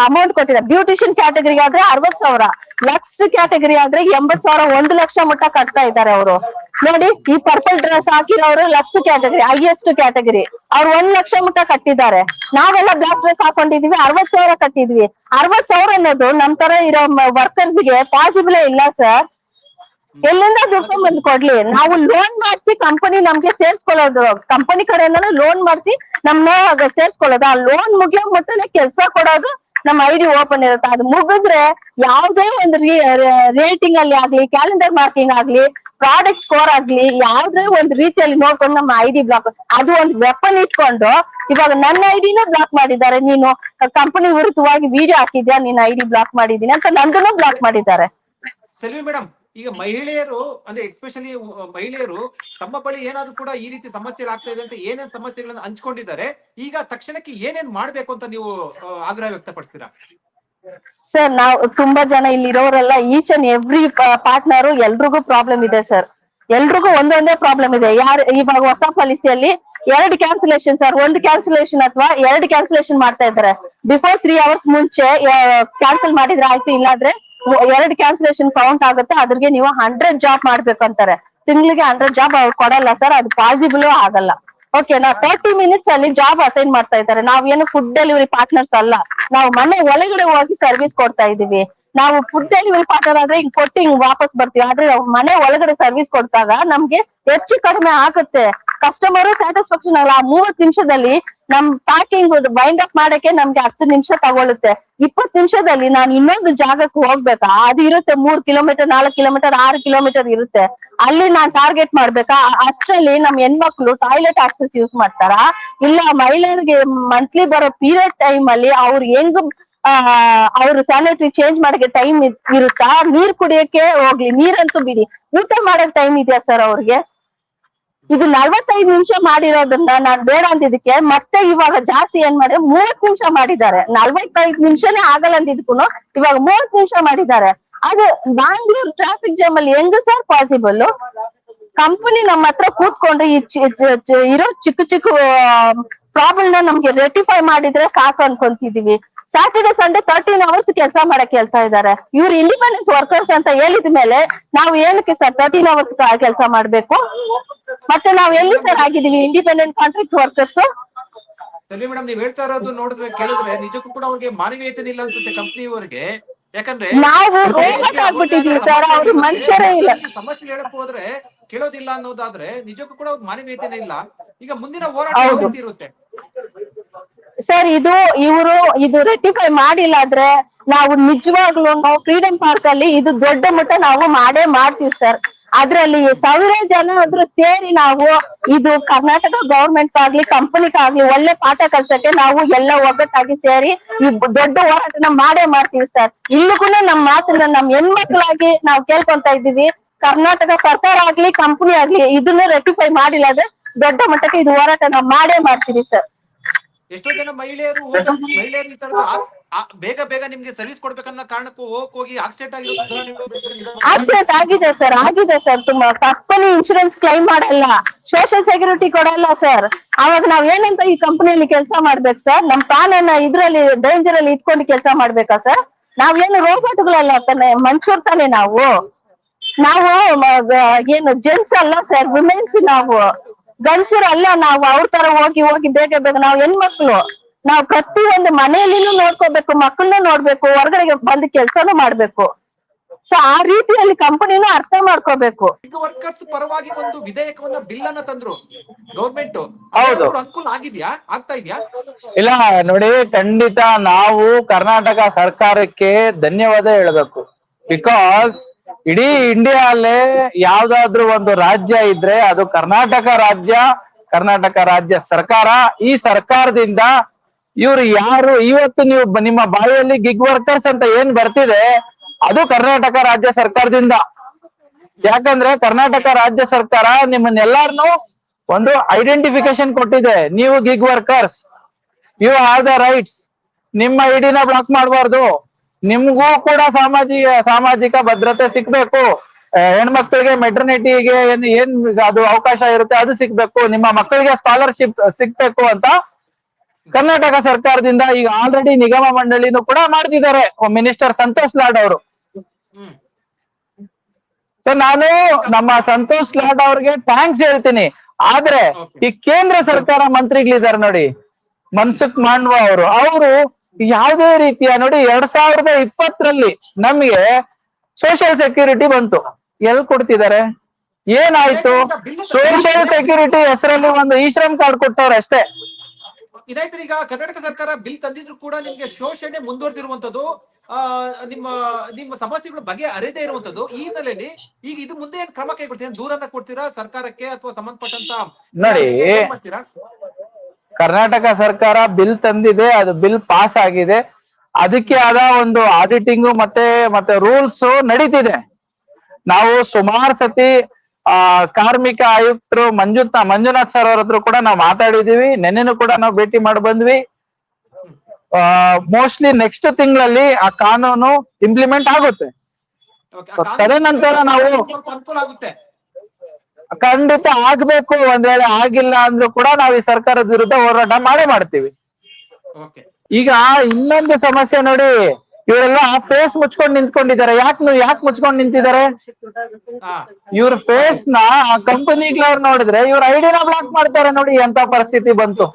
ಅಮೌಂಟ್ ಕೊಟ್ಟಿದ್ದಾರೆ. ಬ್ಯೂಟಿಷಿಯನ್ ಕ್ಯಾಟಗರಿಗೆ ಆದ್ರೆ 60,000, ಲಕ್ಸ್ ಕ್ಯಾಟಗರಿ ಆದ್ರೆ 80,000, 1 ಲಕ್ಷ ಮಟ್ಟ ಕಟ್ತಾ ಇದ್ದಾರೆ ಅವರು. ನೋಡಿ, ಈ ಪರ್ಪಲ್ ಡ್ರೆಸ್ ಹಾಕಿರೋರು ಲಕ್ಸ್ ಕ್ಯಾಟಗರಿ, ಹೈಯೆಸ್ಟ್ ಕ್ಯಾಟಗರಿ, ಅವ್ರು 1 ಲಕ್ಷ ಮಟ್ಟ ಕಟ್ಟಿದ್ದಾರೆ. ನಾವೆಲ್ಲ ಬ್ಲಾಕ್ ಡ್ರೆಸ್ ಹಾಕೊಂಡಿದೀವಿ, 60,000 ಕಟ್ಟಿದ್ವಿ. 60,000 ಅನ್ನೋದು ನಮ್ ತರ ಇರೋ ವರ್ಕರ್ಸ್ಗೆ ಪಾಸಿಬಲ್ ಇಲ್ಲ ಸರ್. ಎಲ್ಲಿಂದ ದುಡ್ಡು ಬಂದು ಕೊಡ್ಲಿ? ನಾವು ಲೋನ್ ಮಾಡಿಸಿ ಕಂಪನಿ ನಮ್ಗೆ ಸೇರ್ಸ್ಕೊಳ್ಳೋದು, ಕಂಪನಿ ಕಡೆಯಿಂದಾನು ಲೋನ್ ಮಾಡಿಸಿ ನಮ್ಮನ್ನ ಸೇರ್ಸ್ಕೊಳ್ಳೋದು. ಆ ಲೋನ್ ಮುಗಿಯೋ ಮಟ್ಟನೇ ಕೆಲ್ಸ ಕೊಡೋದು. ನಮ್ಮ ಐಡಿ ಓಪನ್ ಇರುತ್ತೆ. ಅದು ಮುಗಿದ್ರೆ ಯಾವ್ದೇ ಒಂದು ರೇಟಿಂಗ್ ಅಲ್ಲಿ ಆಗ್ಲಿ, ಕ್ಯಾಲೆಂಡರ್ ಮಾರ್ಕಿಂಗ್ ಆಗ್ಲಿ, ಪ್ರಾಡಕ್ಟ್ ಸ್ಕೋರ್ ಆಗ್ಲಿ, ಯಾವ್ದೇ ಒಂದು ರೀತಿಯಲ್ಲಿ ನೋಡ್ಕೊಂಡು ನಮ್ಮ ಐಡಿ ಬ್ಲಾಕ್, ಅದು ಒಂದು ವೆಪನ್ ಇಟ್ಕೊಂಡು ಇವಾಗ ನನ್ನ ಐಡಿನ ಬ್ಲಾಕ್ ಮಾಡಿದ್ದಾರೆ. ನೀನು ಕಂಪನಿ ವಿರುದ್ಧವಾಗಿ ವಿಡಿಯೋ ಹಾಕಿದ್ಯಾ, ನೀನ್ ಐಡಿ ಬ್ಲಾಕ್ ಮಾಡಿದೀನಿ ಅಂತ ನಂದನ್ನು ಬ್ಲಾಕ್ ಮಾಡಿದ್ದಾರೆ. ಸೆಲ್ವಿ ಮೇಡಮ್, ಈಗ ಮಹಿಳೆಯರು ಅಂದ್ರೆ ಎಕ್ಸ್ಪೆಷಲಿ ಮಹಿಳೆಯರು ತಮ್ಮ ಬಳಿ ಏನಾದ್ರು ಕೂಡ ಈ ರೀತಿ ಸಮಸ್ಯೆಗಳಾಗ್ತಾ ಇದೆ ಅಂತ ಏನೇನ್ ಸಮಸ್ಯೆಗಳನ್ನ ಹಂಚ್ಕೊಂಡಿದ್ದಾರೆ, ಈಗ ತಕ್ಷಣಕ್ಕೆ ಏನೇನ್ ಮಾಡ್ಬೇಕು ಅಂತ ನೀವು ಆಗ್ರಹ ವ್ಯಕ್ತಪಡಿಸ್ತೀರಾ? ಸರ್, ನಾವು ತುಂಬಾ ಜನ ಇಲ್ಲಿರೋರೆಲ್ಲ ಈಚ್ ಅಂಡ್ ಎವ್ರಿ ಪಾರ್ಟ್ನರ್ ಎಲ್ರಿಗೂ ಪ್ರಾಬ್ಲಮ್ ಇದೆ ಸರ್. ಎಲ್ರಿಗೂ ಒಂದೊಂದೇ ಪ್ರಾಬ್ಲಮ್ ಇದೆ. ಇವಾಗ ಹೊಸ ಪಾಲಿಸಿಯಲ್ಲಿ 2 ಕ್ಯಾನ್ಸಲೇಷನ್ ಸರ್, 1 ಕ್ಯಾನ್ಸಲೇಷನ್ ಅಥವಾ 2 ಕ್ಯಾನ್ಸಲೇಷನ್ ಮಾಡ್ತಾ ಇದ್ದಾರೆ. ಬಿಫೋರ್ 3 ಅವರ್ಸ್ ಮುಂಚೆ ಕ್ಯಾನ್ಸಲ್ ಮಾಡಿದ್ರೆ ಆಯ್ತು, ಇಲ್ಲಾಂದ್ರೆ 2 ಕ್ಯಾನ್ಸಲೇಷನ್ ಕೌಂಟ್ ಆಗುತ್ತೆ. ಅದ್ರಿಗೆ ನೀವು 100 ಜಾಬ್ ಮಾಡ್ಬೇಕಂತಾರೆ. ತಿಂಗಳಿಗೆ 100 ಜಾಬ್ ಅವ್ರು ಕೊಡಲ್ಲ ಸರ್, ಅದು ಪಾಸಿಬಲ್ ಆಗಲ್ಲ. ಓಕೆ, ನಾವು 30 ಮಿನಿಟ್ಸ್ ಅಲ್ಲಿ ಜಾಬ್ ಅಸೈನ್ ಮಾಡ್ತಾ ಇದ್ದಾರೆ. ನಾವೇನು ಫುಡ್ ಡೆಲಿವರಿ ಪಾರ್ಟ್ನರ್ಸ್ ಅಲ್ಲ, ನಾವು ಮನೆ ಒಳಗಡೆ ಹೋಗಿ ಸರ್ವಿಸ್ ಕೊಡ್ತಾ ಇದೀವಿ. ನಾವು ಫುಡ್ ಡೆಲಿವರಿ ಪಾರ್ಟ್ನರ್ ಆದ್ರೆ ಹಿಂಗ್ ಕೊಟ್ಟು ಹಿಂಗ್ ವಾಪಸ್ ಬರ್ತೀವಿ. ಆದ್ರೆ ನಾವು ಮನೆ ಒಳಗಡೆ ಸರ್ವಿಸ್ ಕೊಟ್ಟಾಗ ನಮ್ಗೆ ಹೆಚ್ಚು ಕಡಿಮೆ ಆಗುತ್ತೆ. ಕಸ್ಟಮರ್ ಸ್ಯಾಟಿಸ್ಫ್ಯಾಕ್ಷನ್ ಅಲ್ಲ. 30 ನಿಮಿಷದಲ್ಲಿ ನಮ್ ಪ್ಯಾಕಿಂಗ್ ಬೈಂಡ್ ಅಪ್ ಮಾಡಕ್ಕೆ ನಮ್ಗೆ 10 ನಿಮಿಷ ತಗೊಳುತ್ತೆ. 20 ನಿಮಿಷದಲ್ಲಿ ನಾನು ಇನ್ನೊಂದು ಜಾಗಕ್ಕೆ ಹೋಗ್ಬೇಕಾ? ಅದು ಇರುತ್ತೆ 3 ಕಿಲೋಮೀಟರ್, 4 ಕಿಲೋಮೀಟರ್, 6 ಕಿಲೋಮೀಟರ್ ಇರುತ್ತೆ. ಅಲ್ಲಿ ನಾನ್ ಟಾರ್ಗೆಟ್ ಮಾಡ್ಬೇಕಾ? ಅಷ್ಟರಲ್ಲಿ ನಮ್ ಹೆಣ್ಮಕ್ಳು ಟಾಯ್ಲೆಟ್ ಆಕ್ಸೆಸ್ ಯೂಸ್ ಮಾಡ್ತಾರಾ? ಇಲ್ಲ ಮಹಿಳೆಯರಿಗೆ ಮಂತ್ಲಿ ಬರೋ ಪೀರಿಯಡ್ ಟೈಮ್ ಅಲ್ಲಿ ಅವ್ರು ಹೆಂಗ್ ಅವ್ರು ಸ್ಯಾನಿಟರಿ ಚೇಂಜ್ ಮಾಡಕ್ಕೆ ಟೈಮ್ ಇರುತ್ತಾ? ನೀರ್ ಕುಡಿಯಕ್ಕೆ ಹೋಗ್ಲಿ, ನೀರಂತೂ ಬಿಡಿ, ಊಟ ಮಾಡಕ್ ಟೈಮ್ ಇದೆಯಾ ಸರ್ ಅವ್ರಿಗೆ? ಇದು 45 ನಿಮಿಷ ಮಾಡಿರೋದನ್ನ ನಾನ್ ಬೇಡ ಅಂತಿದ್ದಕ್ಕೆ ಮತ್ತೆ ಇವಾಗ ಜಾಸ್ತಿ ಏನ್ ಮಾಡಿ 30 ನಿಮಿಷ ಮಾಡಿದ್ದಾರೆ. 45 ನಿಮಿಷನೇ ಆಗಲ್ಲ ಅಂತಿದ್ಕು ಇವಾಗ 30 ನಿಮಿಷ ಮಾಡಿದ್ದಾರೆ. ಅದು ಬ್ಯಾಂಗ್ಳೂರ್ ಟ್ರಾಫಿಕ್ ಜಾಮ್ ಅಲ್ಲಿ ಹೆಂಗ್ ಸರ್ ಪಾಸಿಬಲ್? ಕಂಪನಿ ನಮ್ಮ ಹತ್ರ ಕೂತ್ಕೊಂಡು ಇರೋ ಚಿಕ್ಕ ಚಿಕ್ಕ ಪ್ರಾಬ್ಲಮ್ ನ ನಮ್ಗೆ ರೆಟಿಫೈ ಮಾಡಿದ್ರೆ ಸಾಕು ಅನ್ಕೊಂತಿದೀವಿ. ಸ್ಯಾಟರ್ಡೆ ಸಂಡೇ 13 ಅವರ್ಸ್ ಕೆಲಸ ಮಾಡಕ್ ಹೇಳ್ತಾ ಇದ್ದಾರೆ. ಇವ್ರು ಇಂಡಿಪೆಂಡೆನ್ಸ್ ವರ್ಕರ್ಸ್ ಅಂತ ಹೇಳಿದ ಮೇಲೆ ನಾವು ಏನಕ್ಕೆ ಸರ್ 13 ಅವರ್ಸ್ ಕೆಲಸ ಮಾಡ್ಬೇಕು? ಮತ್ತೆ ನಾವು ಎಲ್ಲಿ ಸರ್ ಆಗಿದೀವಿ independent contract workers? Selvi madam, ನೀವ್ ಹೇಳ್ತಾ ಇರೋದು ನೋಡಿದ್ರೆ ಕೇಳಿದ್ರೆ ನಿಜಕ್ಕೂ ಕೂಡ ಅವ್ರಿಗೆ ಮಾನವೀಯತೆ ಇಲ್ಲ ಅನ್ಸುತ್ತೆ ಕಂಪ್ನಿಯವರಿಗೆ. ಯಾಕಂದ್ರೆ ನಾವು ರೋಬೋಟ್ ಆಗ್ಬಿಟ್ಟಿದೀವಿ ಸರ್, ಅವ್ರ ಮನುಷ್ಯರೇ ಇಲ್ಲ. ಸಮಸ್ಯೆ ಹೇಳಕ್ ಹೋದ್ರೆ ಕೇಳೋದಿಲ್ಲ ಅನ್ನೋದಾದ್ರೆ ನಿಜಕ್ಕೂ ಕೂಡ ಮಾನವೀಯತೆನೇ ಇಲ್ಲ. ಈಗ ಮುಂದಿನ ಹೋರಾಟ ಯಾವ ರೀತಿ ಇರುತ್ತೆ ಸರ್? ಇದು ರೆಟಿಫೈ ಮಾಡಿಲ್ಲ ಆದ್ರೆ ನಾವು ನಿಜವಾಗ್ಲೂ ಫ್ರೀಡಂ ಪಾರ್ಕ್ ಅಲ್ಲಿ ಇದು ದೊಡ್ಡ ಮಟ್ಟ ನಾವು ಮಾಡೇ ಮಾಡ್ತೀವಿ ಸರ್. ಅದ್ರಲ್ಲಿ 1000 ಜನ ಆದ್ರೂ ಸೇರಿ ನಾವು ಇದು ಕರ್ನಾಟಕ ಗವರ್ಮೆಂಟ್ ಆಗ್ಲಿ ಕಂಪನಿಗಾಗ್ಲಿ ಒಳ್ಳೆ ಪಾಠ ಕಲ್ಸಕ್ಕೆ ನಾವು ಎಲ್ಲ ಒಗ್ಗಟ್ಟಾಗಿ ಸೇರಿ ಈ ದೊಡ್ಡ ಹೋರಾಟನ ಮಾಡೇ ಮಾಡ್ತೀವಿ ಸರ್. ಇಲ್ಲಿಗೂ ನಮ್ಮ ಮಾತನ್ನ ನಮ್ ಹೆಣ್ಮಕ್ಳಾಗಿ ನಾವು ಕೇಳ್ಕೊಂತ ಇದ್ದೀವಿ. ಕರ್ನಾಟಕ ಸರ್ಕಾರ ಆಗ್ಲಿ ಕಂಪನಿ ಆಗ್ಲಿ ಇದನ್ನ ರೆಟಿಫೈ ಮಾಡಿಲ್ಲ ಅಂದ್ರೆ ದೊಡ್ಡ ಮಟ್ಟಕ್ಕೆ ಇದು ಹೋರಾಟ ನಾವು ಮಾಡೇ ಮಾಡ್ತೀವಿ ಸರ್. ಎಷ್ಟೋ ಜನ ಮಹಿಳೆಯರು ಈ ತರದ ಬೇಗ ನಿಮ್ಗೆ ಸರ್ವಿಸ್ ಕೊಡ್ಬೇಕನ್ನೋ ಕಾರಣಕ್ಕೂ ಹೋಗಿ ಆಕ್ಸಿಡೆಂಟ್ ಆಕ್ಸಿಡೆಂಟ್ ಆಗಿದೆ ಸರ್. ತುಂಬಾ ಕಂಪನಿ ಇನ್ಶೂರೆನ್ಸ್ ಕ್ಲೈಮ್ ಮಾಡಲ್ಲ, ಸೋಷಿಯಲ್ ಸೆಕ್ಯೂರಿಟಿ ಕೊಡಲ್ಲ ಸರ್. ಅವಾಗ ನಾವ್ ಏನಂತ ಈ ಕಂಪನಿಯಲ್ಲಿ ಕೆಲಸ ಮಾಡ್ಬೇಕು ಸರ್? ನಮ್ ಪ್ರಾಣನ ಇದ್ರಲ್ಲಿ ಡೇಂಜರ್ ಅಲ್ಲಿ ಇಟ್ಕೊಂಡು ಕೆಲಸ ಮಾಡ್ಬೇಕಾ ಸರ್? ನಾವೇನು ರೋಬೋಟ್ಗಳಲ್ಲ ತಾನೆ, ಮನುಷ್ಯರ್ ತಾನೆ ನಾವು ಏನು ಜೆಂಟ್ಸ್ ಅಲ್ಲ ಸರ್, ವಿಮೆನ್ಸ್ ನಾವು, ಗಂಡಸರು ಅಲ್ಲ ನಾವು. ಅವ್ರ ತರ ಹೋಗಿ ಬೇಗ ನಾವು ಹೆಣ್ಮಕ್ಳು, ನಾವು ಪ್ರತಿಯೊಂದು ಮನೆಯಲ್ಲಿನೂ ನೋಡ್ಕೋಬೇಕು, ಮಕ್ಕಳನ್ನ ನೋಡ್ಬೇಕು, ಹೊರಗಡೆಗೆ ಬಂದು ಕೆಲ್ಸಾನು ಮಾಡ್ಬೇಕು. ಸೊ ಆ ರೀತಿಯಲ್ಲಿ ಕಂಪನಿನೂ ಅರ್ಥ ಮಾಡ್ಕೋಬೇಕು. ಗಿಗ್ ವರ್ಕರ್ಸ್ ಪರವಾಗಿ ಒಂದು ವಿಧೇಯಕವನ್ನ ಬಿಲ್ ಅನ್ನ ತಂದ್ರು ಗೌರ್ಮೆಂಟ್. ಹೌದು. ಅನುಕೂಲ ಆಗಿದ್ಯಾ, ಆಗ್ತಾ ಇದೆಯಾ? ಇಲ್ಲ ನೋಡಿ, ಖಂಡಿತ ನಾವು ಕರ್ನಾಟಕ ಸರ್ಕಾರಕ್ಕೆ ಧನ್ಯವಾದ ಹೇಳ್ಬೇಕು. ಬಿಕಾಸ್ ಇಡೀ ಇಂಡಿಯಾಲ್ಲೇ ಯಾವ್ದಾದ್ರು ಒಂದು ರಾಜ್ಯ ಇದ್ರೆ ಅದು ಕರ್ನಾಟಕ ರಾಜ್ಯ ಸರ್ಕಾರ. ಈ ಸರ್ಕಾರದಿಂದ ಇವ್ರು ಯಾರು ಇವತ್ತು ನೀವು ನಿಮ್ಮ ಬಾಯಲ್ಲಿ ಗಿಗ್ ವರ್ಕರ್ಸ್ ಅಂತ ಏನ್ ಬರ್ತಿದೆ ಅದು ಕರ್ನಾಟಕ ರಾಜ್ಯ ಸರ್ಕಾರದಿಂದ. ಯಾಕಂದ್ರೆ ಕರ್ನಾಟಕ ರಾಜ್ಯ ಸರ್ಕಾರ ನಿಮ್ಮನ್ನೆಲ್ಲಾರ್ನು ಒಂದು ಐಡೆಂಟಿಫಿಕೇಶನ್ ಕೊಟ್ಟಿದೆ. ನೀವು gig workers, you have the rights. ನಿಮ್ಮ ಐಡಿನ ಬ್ಲಾಕ್ ಮಾಡಬಾರ್ದು. ನಿಮ್ಗೂ ಕೂಡ ಸಾಮಾಜಿಕ ಭದ್ರತೆ ಸಿಗ್ಬೇಕು. ಹೆಣ್ಮಕ್ಳಿಗೆ ಮೆಟರ್ನಿಟಿಗೆ ಏನ್ ಅದು ಅವಕಾಶ ಇರುತ್ತೆ ಅದು ಸಿಗ್ಬೇಕು. ನಿಮ್ಮ ಮಕ್ಕಳಿಗೆ ಸ್ಕಾಲರ್ಶಿಪ್ ಸಿಗ್ಬೇಕು ಅಂತ ಕರ್ನಾಟಕ ಸರ್ಕಾರದಿಂದ ಈಗ ಆಲ್ರೆಡಿ ನಿಗಮ ಮಂಡಳಿನೂ ಕೂಡ ಮಾಡ್ತಿದ್ದಾರೆ ಮಿನಿಸ್ಟರ್ ಸಂತೋಷ್ ಲಾಡ್ ಅವರು. ಸೊ ನಾನು ನಮ್ಮ ಸಂತೋಷ್ ಲಾಡ್ ಅವ್ರಿಗೆ ಥ್ಯಾಂಕ್ಸ್ ಹೇಳ್ತೀನಿ. ಆದ್ರೆ ಈ ಕೇಂದ್ರ ಸರ್ಕಾರ ಮಂತ್ರಿಗಳಿದ್ದಾರೆ ನೋಡಿ, ಮನ್ಸುಖ್ ಮಾಂಡವ ಅವರು ಯಾವುದೇ ರೀತಿಯ ನೋಡಿ 2020ರಲ್ಲಿ ನಮ್ಗೆ ಸೋಷಿಯಲ್ ಸೆಕ್ಯೂರಿಟಿ ಬಂತು. ಎಲ್ಲಿ ಕೊಡ್ತಿದ್ದಾರೆ? ಏನಾಯ್ತು? ಸೋಷಿಯಲ್ ಸೆಕ್ಯೂರಿಟಿ ಹೆಸರಲ್ಲಿ ಒಂದು ಈ ಶ್ರಮ್ ಕಾರ್ಡ್ ಕೊಟ್ಟವ್ರೆ ಅಷ್ಟೇ. ಇದಾಯ್ತು. ಈಗ ಕರ್ನಾಟಕ ಸರ್ಕಾರ ಬಿಲ್ ತಂದಿದ್ರು ಕೂಡ ನಿಮ್ಗೆ ಶೋಷಣೆ ಮುಂದುವರೆದಿರುವಂತದ್ದು, ನಿಮ್ಮ ಸಮಸ್ಯೆಗಳು ಬಗೆ ಅರಿದೇ ಇರುವಂತದ್ದು. ಈ ಹಿನ್ನೆಲೆಯಲ್ಲಿ ಈಗ ಇದು ಮುಂದೆ ಏನ್ ಕ್ರಮ ಕೈಗೊಳ್ತೀರಾ? ದೂರನ್ನ ಕೊಡ್ತೀರಾ ಸರ್ಕಾರಕ್ಕೆ ಅಥವಾ ಸಂಬಂಧಪಟ್ಟಂತ ನೋಡಿ, ಮಾಡ್ತೀರಾ? ಕರ್ನಾಟಕ ಸರ್ಕಾರ ಬಿಲ್ ತಂದಿದೆ, ಅದು ಬಿಲ್ ಪಾಸ್ ಆಗಿದೆ. ಅದಕ್ಕೆ ಆದ ಒಂದು ಆಡಿಟಿಂಗು ಮತ್ತೆ ರೂಲ್ಸ್ ನಡೀತಿದೆ. ನಾವು ಸುಮಾರು ಸತಿ ಕಾರ್ಮಿಕ ಆಯುಕ್ತರು ಮಂಜುನಾಥ್ ಸರ್ ಅವ್ರ ಹತ್ರ ಕೂಡ ನಾವು ಮಾತಾಡಿದೀವಿ. ನೆನ್ನೆನೂ ಕೂಡ ನಾವು ಭೇಟಿ ಮಾಡಿ ಬಂದ್ವಿ. ಮೋಸ್ಟ್ಲಿ ನೆಕ್ಸ್ಟ್ ತಿಂಗಳಲ್ಲಿ ಆ ಕಾನೂನು ಇಂಪ್ಲಿಮೆಂಟ್ ಆಗುತ್ತೆ. ತದನಂತರ ನಾವು ಅನುಕೂಲ ಆಗುತ್ತೆ. ಖಂಡಿತ ಆಗ್ಬೇಕು. ಒಂದ್ ವೇಳೆ ಆಗಿಲ್ಲ ಅಂದ್ರೂ ಕೂಡ ನಾವು ಈ ಸರ್ಕಾರದ ವಿರುದ್ಧ ಹೋರಾಟ ಮಾಡ್ತೀವಿ. ಈಗ ಇನ್ನೊಂದು ಸಮಸ್ಯೆ ನೋಡಿ, ಇವರೆಲ್ಲ ಫೇಸ್ ಮುಚ್ಕೊಂಡು ನಿಂತ್ಕೊಂಡಿದ್ದಾರೆ. ಯಾಕೆ ಮುಚ್ಕೊಂಡು ನಿಂತಿದ್ದಾರೆ? ಇವ್ರ ಫೇಸ್ ನ ಕಂಪನಿಗಳವ್ರು ನೋಡಿದ್ರೆ ಇವ್ರ ಐಡಿನ ಬ್ಲಾಕ್ ಮಾಡ್ತಾರೆ. ನೋಡಿ ಎಂತ ಪರಿಸ್ಥಿತಿ ಬಂತು.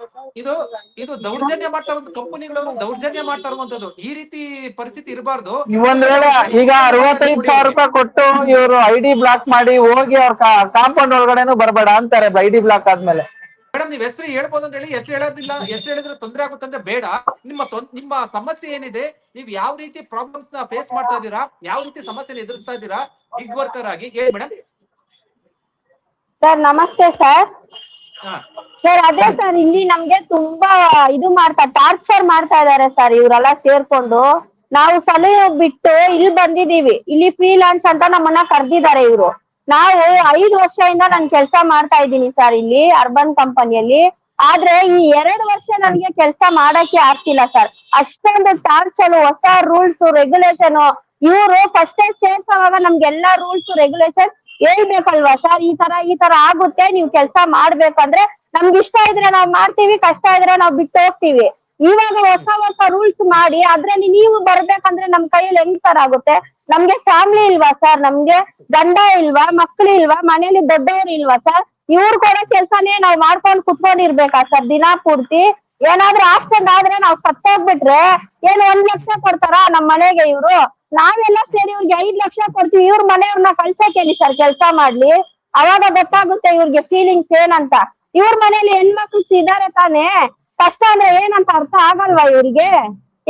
ಇದು ದೌರ್ಜನ್ಯ ಮಾಡ್ತಾ ಇರುವಂತ ಕಂಪನಿಗಳವರು ದೌರ್ಜನ್ಯ ಮಾಡ್ತಾ ಇರುವಂತದ್ದು. ಈ ರೀತಿ ಪರಿಸ್ಥಿತಿ ಇರಬಾರ್ದು. ಒಂದ್ ವೇಳೆ ಈಗ 65,000 ರೂಪಾಯಿ ಕೊಟ್ಟು ಇವರು ಐಡಿ ಬ್ಲಾಕ್ ಮಾಡಿ ಹೋಗಿ ಅವ್ರ ಕಾಂಪೌಂಡ್ ಒಳಗಡೆನೂ ಬರ್ಬೇಡ ಅಂತಾರೆ ಐಡಿ ಬ್ಲಾಕ್ ಆದ್ಮೇಲೆ. ಮೇಡಮ್, ನೀವ್ ಹೆಸರು ಹೇಳ್ಬೋದು ಅಂತ ಹೇಳಿ ಹೆಸರು ಹೇಳೋದಿಲ್ಲ. ಹೆಸರು ಹೇಳಿದ್ರೆ ತೊಂದರೆ ಆಗುತ್ತಂದ್ರೆ ಬೇಡ. ನಿಮ್ಮ ಸಮಸ್ಯೆ ಏನಿದೆ, ನೀವು ಯಾವ ರೀತಿ ಪ್ರಾಬ್ಲಮ್ಸ್ ನ ಫೇಸ್ ಮಾಡ್ತಾ ಇದ್ದೀರಾ, ಯಾವ ರೀತಿ ಸಮಸ್ಯೆ ಎದುರಿಸ್ತಾ ಇದ್ದೀರಾ ಗಿಗ್ ವರ್ಕರ್ ಆಗಿ ಹೇಳಿ ಮೇಡಮ್. ಸರ್ ನಮಸ್ತೆ ಸರ್. ಸರ್ ಅದೇ ಸರ್, ಇಲ್ಲಿ ನಮ್ಗೆ ತುಂಬಾ ಟಾರ್ಚರ್ ಮಾಡ್ತಾ ಇದಾರೆ ಸರ್ ಇವರೆಲ್ಲ ಸೇರ್ಕೊಂಡು. ನಾವು ಸಲಹೆ ಬಿಟ್ಟು ಇಲ್ಲಿ ಬಂದಿದೀವಿ. ಇಲ್ಲಿ ಫ್ರೀಲಾನ್ಸ್ ಅಂತ ನಮ್ಮನ್ನ ಕರ್ದಿದ್ದಾರೆ ಇವರು. ನಾವು 5 ವರ್ಷದಿಂದ ನಾನು ಕೆಲಸ ಮಾಡ್ತಾ ಇದ್ದೀನಿ ಸರ್ ಇಲ್ಲಿ ಅರ್ಬನ್ ಕಂಪನಿಯಲ್ಲಿ. ಆದ್ರೆ ಈ 2 ವರ್ಷ ನನ್ಗೆ ಕೆಲಸ ಮಾಡಕ್ಕೆ ಆಗ್ತಿಲ್ಲ ಸರ್. ಅಷ್ಟೊಂದು ಟಾರ್ಚರ್, ಹೊಸ ರೂಲ್ಸ್ ರೆಗ್ಯುಲೇಷನ್. ಇವರು ಫಸ್ಟ್ ಸೇರ್ಸೋವಾಗ ನಮ್ಗೆಲ್ಲಾ ರೂಲ್ಸ್ ರೆಗ್ಯುಲೇಷನ್ ಹೇಳ್ಬೇಕಲ್ವಾ ಸರ್? ಈ ತರ ಆಗುತ್ತೆ, ನೀವು ಕೆಲಸ ಮಾಡ್ಬೇಕಂದ್ರೆ ನಮ್ಗೆ ಇಷ್ಟ ಇದ್ರೆ ನಾವ್ ಮಾಡ್ತೀವಿ, ಕಷ್ಟ ಇದ್ರೆ ನಾವ್ ಬಿಟ್ಟು ಹೋಗ್ತೀವಿ. ಇವಾಗ ಹೊಸ ರೂಲ್ಸ್ ಮಾಡಿ ಅದ್ರಲ್ಲಿ ನೀವು ಬರ್ಬೇಕಂದ್ರೆ ನಮ್ ಕೈಯಲ್ಲಿ ಹೆಂಗ್ ಸರ್ ಆಗುತ್ತೆ? ನಮ್ಗೆ ಫ್ಯಾಮಿಲಿ ಇಲ್ವಾ ಸರ್? ನಮ್ಗೆ ಗಂಡ ಇಲ್ವಾ? ಮಕ್ಳು ಇಲ್ವಾ? ಮನೇಲಿ ದೊಡ್ಡವರು ಇಲ್ವಾ ಸರ್? ಇವ್ರು ಕೊಡೋ ಕೆಲ್ಸನೇ ನಾವ್ ಮಾಡ್ಕೊಂಡು ಕುತ್ಕೊಂಡಿರ್ಬೇಕಾ ಸರ್ ದಿನಾ ಪೂರ್ತಿ? ಏನಾದ್ರೂ ಆಕ್ಸಿಡೆಂಟ್ ಆದ್ರೆ ನಾವ್ ಸತ್ತೋಗ್ಬಿಟ್ರೆ ಏನ್ 1 ಲಕ್ಷ ಕೊಡ್ತಾರ ನಮ್ ಮನೆಗೆ ಇವ್ರು? ನಾವೆಲ್ಲ ಸೇರಿ ಇವ್ರಿಗೆ 5 ಲಕ್ಷ ಕೊಡ್ತೀವಿ. ಇವ್ರ ಮನೆಯವ್ರನ್ನ ಕಳ್ಸಕ್ಕೇಳಿ ಸರ್ ಕೆಲ್ಸ ಮಾಡ್ಲಿ? ಅವಾಗ ಗೊತ್ತಾಗುತ್ತೆ ಇವ್ರಿಗೆ ಫೀಲಿಂಗ್ಸ್ ಏನಂತ. ಇವ್ರ ಮನೇಲಿ ಹೆಣ್ಮಕ್ಳು ಇದಾರೆ ತಾನೇ, ಕಷ್ಟ ಅಂದ್ರೆ ಏನಂತ ಅರ್ಥ ಆಗಲ್ವಾ ಇವ್ರಿಗೆ?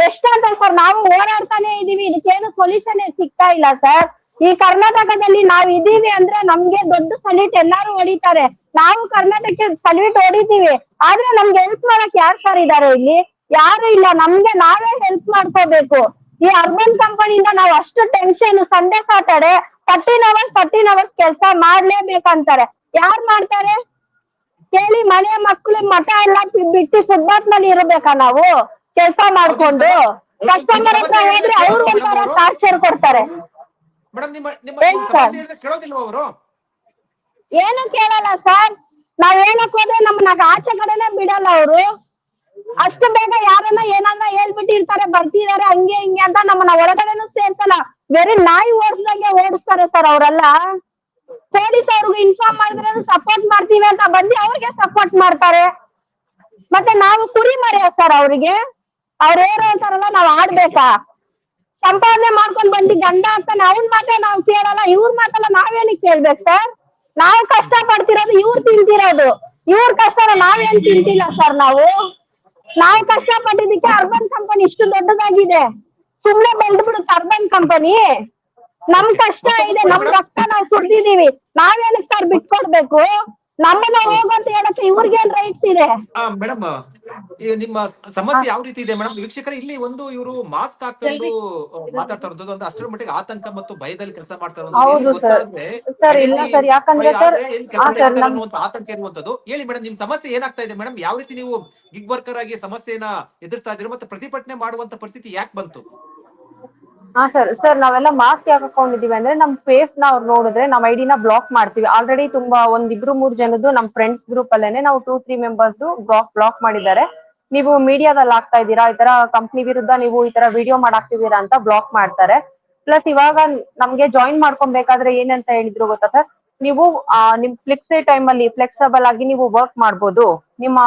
ಎಷ್ಟಂತ ಸರ್ ನಾವು ಹೋರಾಡ್ತಾನೆ ಇದೀವಿ, ಇದಕ್ಕೇನು ಸೊಲ್ಯೂಷನ್ ಸಿಗ್ತಾ ಇಲ್ಲ ಸರ್. ಈ ಕರ್ನಾಟಕದಲ್ಲಿ ನಾವ್ ಇದೀವಿ ಅಂದ್ರೆ ನಮ್ಗೆ ದೊಡ್ಡ ಸಲ್ಯೂಟ್ ಎಲ್ಲಾರು ಹೊಡಿತಾರೆ. ನಾವು ಕರ್ನಾಟಕಕ್ಕೆ ಸಲ್ಯೂಟ್ ಹೊಡಿತೀವಿ, ಆದ್ರೆ ನಮ್ಗೆ ಹೆಲ್ಪ್ ಮಾಡಕ್ ಯಾರು ಸರ್ ಇದಾರೆ ಇಲ್ಲಿ? ಯಾರು ಇಲ್ಲ. ನಮ್ಗೆ ನಾವೇ ಹೆಲ್ಪ್ ಮಾಡ್ಕೋಬೇಕು. ಈ ಅರ್ಬನ್ ಕಂಪನಿಯಿಂದ ನಾವು ಅಷ್ಟು ಟೆನ್ಷನ್. ಸಂಡೇ ಸಾಟರ್ಡೆ 13 ಅವರ್ಸ್ ಕೆಲಸ ಮಾಡ್ಲೇಬೇಕಂತಾರೆ. ಯಾರು ಮಾಡ್ತಾರೆ ಕೇಳಿ? ಮನೆ ಮಕ್ಕಳು ಮಠ ಎಲ್ಲ ಬಿಟ್ಟು ಫುಟ್ಪಾತ್ ನಲ್ಲಿ ಇರಬೇಕಾ ನಾವು ಕೆಲಸ ಮಾಡ್ಕೊಂಡು? ಕಸ್ಟಮರ್ ಹತ್ರ ಹೋದ್ರೆ ಅವ್ರು ಒಂಥರ ಟಾರ್ಚರ್ ಕೊಡ್ತಾರೆ. ಏನು ಕೇಳಲ್ಲ ಸರ್. ನಾವ್ ಏನಕ್ ಹೋದ್ರೆ ನಮ್ಮನ್ನ ಆಚೆ ಕಡೆನೆ ಬಿಡಲ್ಲ ಅವರು. ಅಷ್ಟು ಬೇಗ ಯಾರನ್ನ ಏನನ್ನ ಹೇಳ್ಬಿಟ್ಟಿರ್ತಾರೆ, ಬರ್ತಿದಾರೆ ಹಂಗೆ ಹಿಂಗೆ ಅಂತ ನಮ್ಮನ್ನ ಒಳಗಡೆನೂ ಸೇರ್ಸಲ್ಲ. ಬೇರೆ ನಾಯಿ ಓಡಿಸ್ದಂಗೆ ಓಡಿಸ್ತಾರೆ ಸರ್ ಅವರೆಲ್ಲ. ಪೊಲೀಸ್ ಅವ್ರಿಗೂ ಇನ್ಫಾರ್ಮ್ ಮಾಡಿದ್ರೆ ಸಪೋರ್ಟ್ ಮಾಡ್ತೀವಿ ಅಂತ ಬಂದು ಅವ್ರಿಗೆ ಸಪೋರ್ಟ್ ಮಾಡ್ತಾರೆ. ಮತ್ತೆ ನಾವು ಕುರಿ ಮರಿಯ ಸರ್ ಅವ್ರಿಗೆ? ಅವ್ರು ಏನು ಅಂತಾರಲ್ಲ ನಾವ್ ಆಡ್ಬೇಕಾ? ಸಂಪಾದನೆ ಮಾಡ್ಕೊಂಡ್ ಬಂದಿ ಗಂಡ ಅಂತಾನೆ ಅವ್ನ್ ಮಾತ್ರ ನಾವ್ ಕೇಳಲ್ಲ, ಇವ್ರ ಮಾತಲ್ಲ ನಾವೇನಕ್ ಕೇಳ್ಬೇಕು ಸರ್? ನಾವ್ ಕಷ್ಟ ಪಡ್ತಿರೋದು ಇವ್ರು ತಿಂತಿರೋದು, ಇವ್ರ ಕಷ್ಟನ ನಾವೇನ್ ತಿಂತಿಲ್ಲ ಸರ್. ನಾವು ಕಷ್ಟ ಪಟ್ಟಿದ್ದಕ್ಕೆ ಅರ್ಬನ್ ಕಂಪನಿ ಇಷ್ಟು ದೊಡ್ಡದಾಗಿದೆ. ಸುಮ್ನೆ ಬೆಳೆದ್ಬಿಡುತ್ತೆ ಅರ್ಬನ್ ಕಂಪನಿ? ನಮ್ ಕಷ್ಟ ಇದೆ, ನಮ್ ರಕ್ತ ನಾವ್ ಸುಡ್ತಿದೀವಿ, ನಾವೇನಕ್ ಸರ್ ಬಿಟ್ಕೊಡ್ಬೇಕು? ನಮ್ಮನ್ನ ಹೋಗು ಅಂತ ಹೇಳಕ್ಕೆ ಇವ್ರಿಗೇನ್ ರೈಟ್ಸ್ ಇದೆ? ಮೇಡಮ್, ನಿಮ್ಮ ಸಮಸ್ಯೆ ಯಾವ ರೀತಿ ಇದೆ ಮೇಡಮ್? ವೀಕ್ಷಕರ, ಇಲ್ಲಿ ಒಂದು ಇವರು ಮಾಸ್ಕ್ ಹಾಕೊಂಡು ಮಾತಾಡ್ತಾ ಇರೋದು ಒಂದು ಅಷ್ಟರ ಮಟ್ಟಿಗೆ ಆತಂಕ ಮತ್ತು ಭಯದಲ್ಲಿ ಕೆಲಸ ಮಾಡ್ತಾ ಹೌದು ಸರ್. ಇಲ್ಲ ಸರ್, ಯಾಕಂದ್ರೆ ಸರ್ ಆತಂಕ ಇರುವಂತದ್ದು. ಹೇಳಿ ಮೇಡಮ್, ನಿಮ್ ಸಮಸ್ಯೆ ಏನಾಗ್ತಾ ಇದೆ ಮೇಡಮ್? ಯಾವ ರೀತಿ ನೀವು ಗಿಗ್ ವರ್ಕರ್ ಆಗಿ ಸಮಸ್ಯೆನ ಎದುರಿಸ್ತಾ ಇದ್ದೀರಾ ಮತ್ತೆ ಪ್ರತಿಭಟನೆ ಮಾಡುವಂತ ಪರಿಸ್ಥಿತಿ ಯಾಕೆ ಬಂತು? ಹಾ ಸರ್, ನಾವೆಲ್ಲ ಮಾಸ್ಕ್ ಯಾಕೆ ಹಾಕೊಂಡಿದೀವಿ ಅಂದ್ರೆ ನಮ್ ಫೇಸ್ ನ ಅವ್ರು ನೋಡಿದ್ರೆ ನಮ್ ಐಡಿನ ಬ್ಲಾಕ್ ಮಾಡ್ತೀವಿ. ಆಲ್ರೆಡಿ ತುಂಬಾ ಒಂದ್ 2-3 ಜನದ್ದು ನಮ್ ಫ್ರೆಂಡ್ಸ್ ಗ್ರೂಪ್ ಅಲ್ಲೇನೆ ನಾವು 2-3 ಮೆಂಬರ್ಸ್ ಬ್ಲಾಕ್ ಮಾಡಿದ್ದಾರೆ. ನೀವು ಮೀಡಿಯಾದಲ್ಲಿ ಆಗ್ತಾ ಇದ್ದೀರಾ, ಈ ತರ ಕಂಪ್ನಿ ವಿರುದ್ಧ ನೀವು ಈ ತರ ವಿಡಿಯೋ ಮಾಡಾಕ್ತಿದ್ದೀರಾ ಅಂತ ಬ್ಲಾಕ್ ಮಾಡ್ತಾರೆ. ಪ್ಲಸ್ ಇವಾಗ ನಮ್ಗೆ ಜಾಯಿನ್ ಮಾಡ್ಕೊಬೇಕಾದ್ರೆ ಏನಂತ ಹೇಳಿದ್ರು ಗೊತ್ತಾ ಸರ್? ನೀವು ನಿಮ್ ಫ್ಲೆಕ್ಸಿಬಲ್ ಆಗಿ ನೀವು ವರ್ಕ್ ಮಾಡ್ಬೋದು, ನಿಮ್ಮ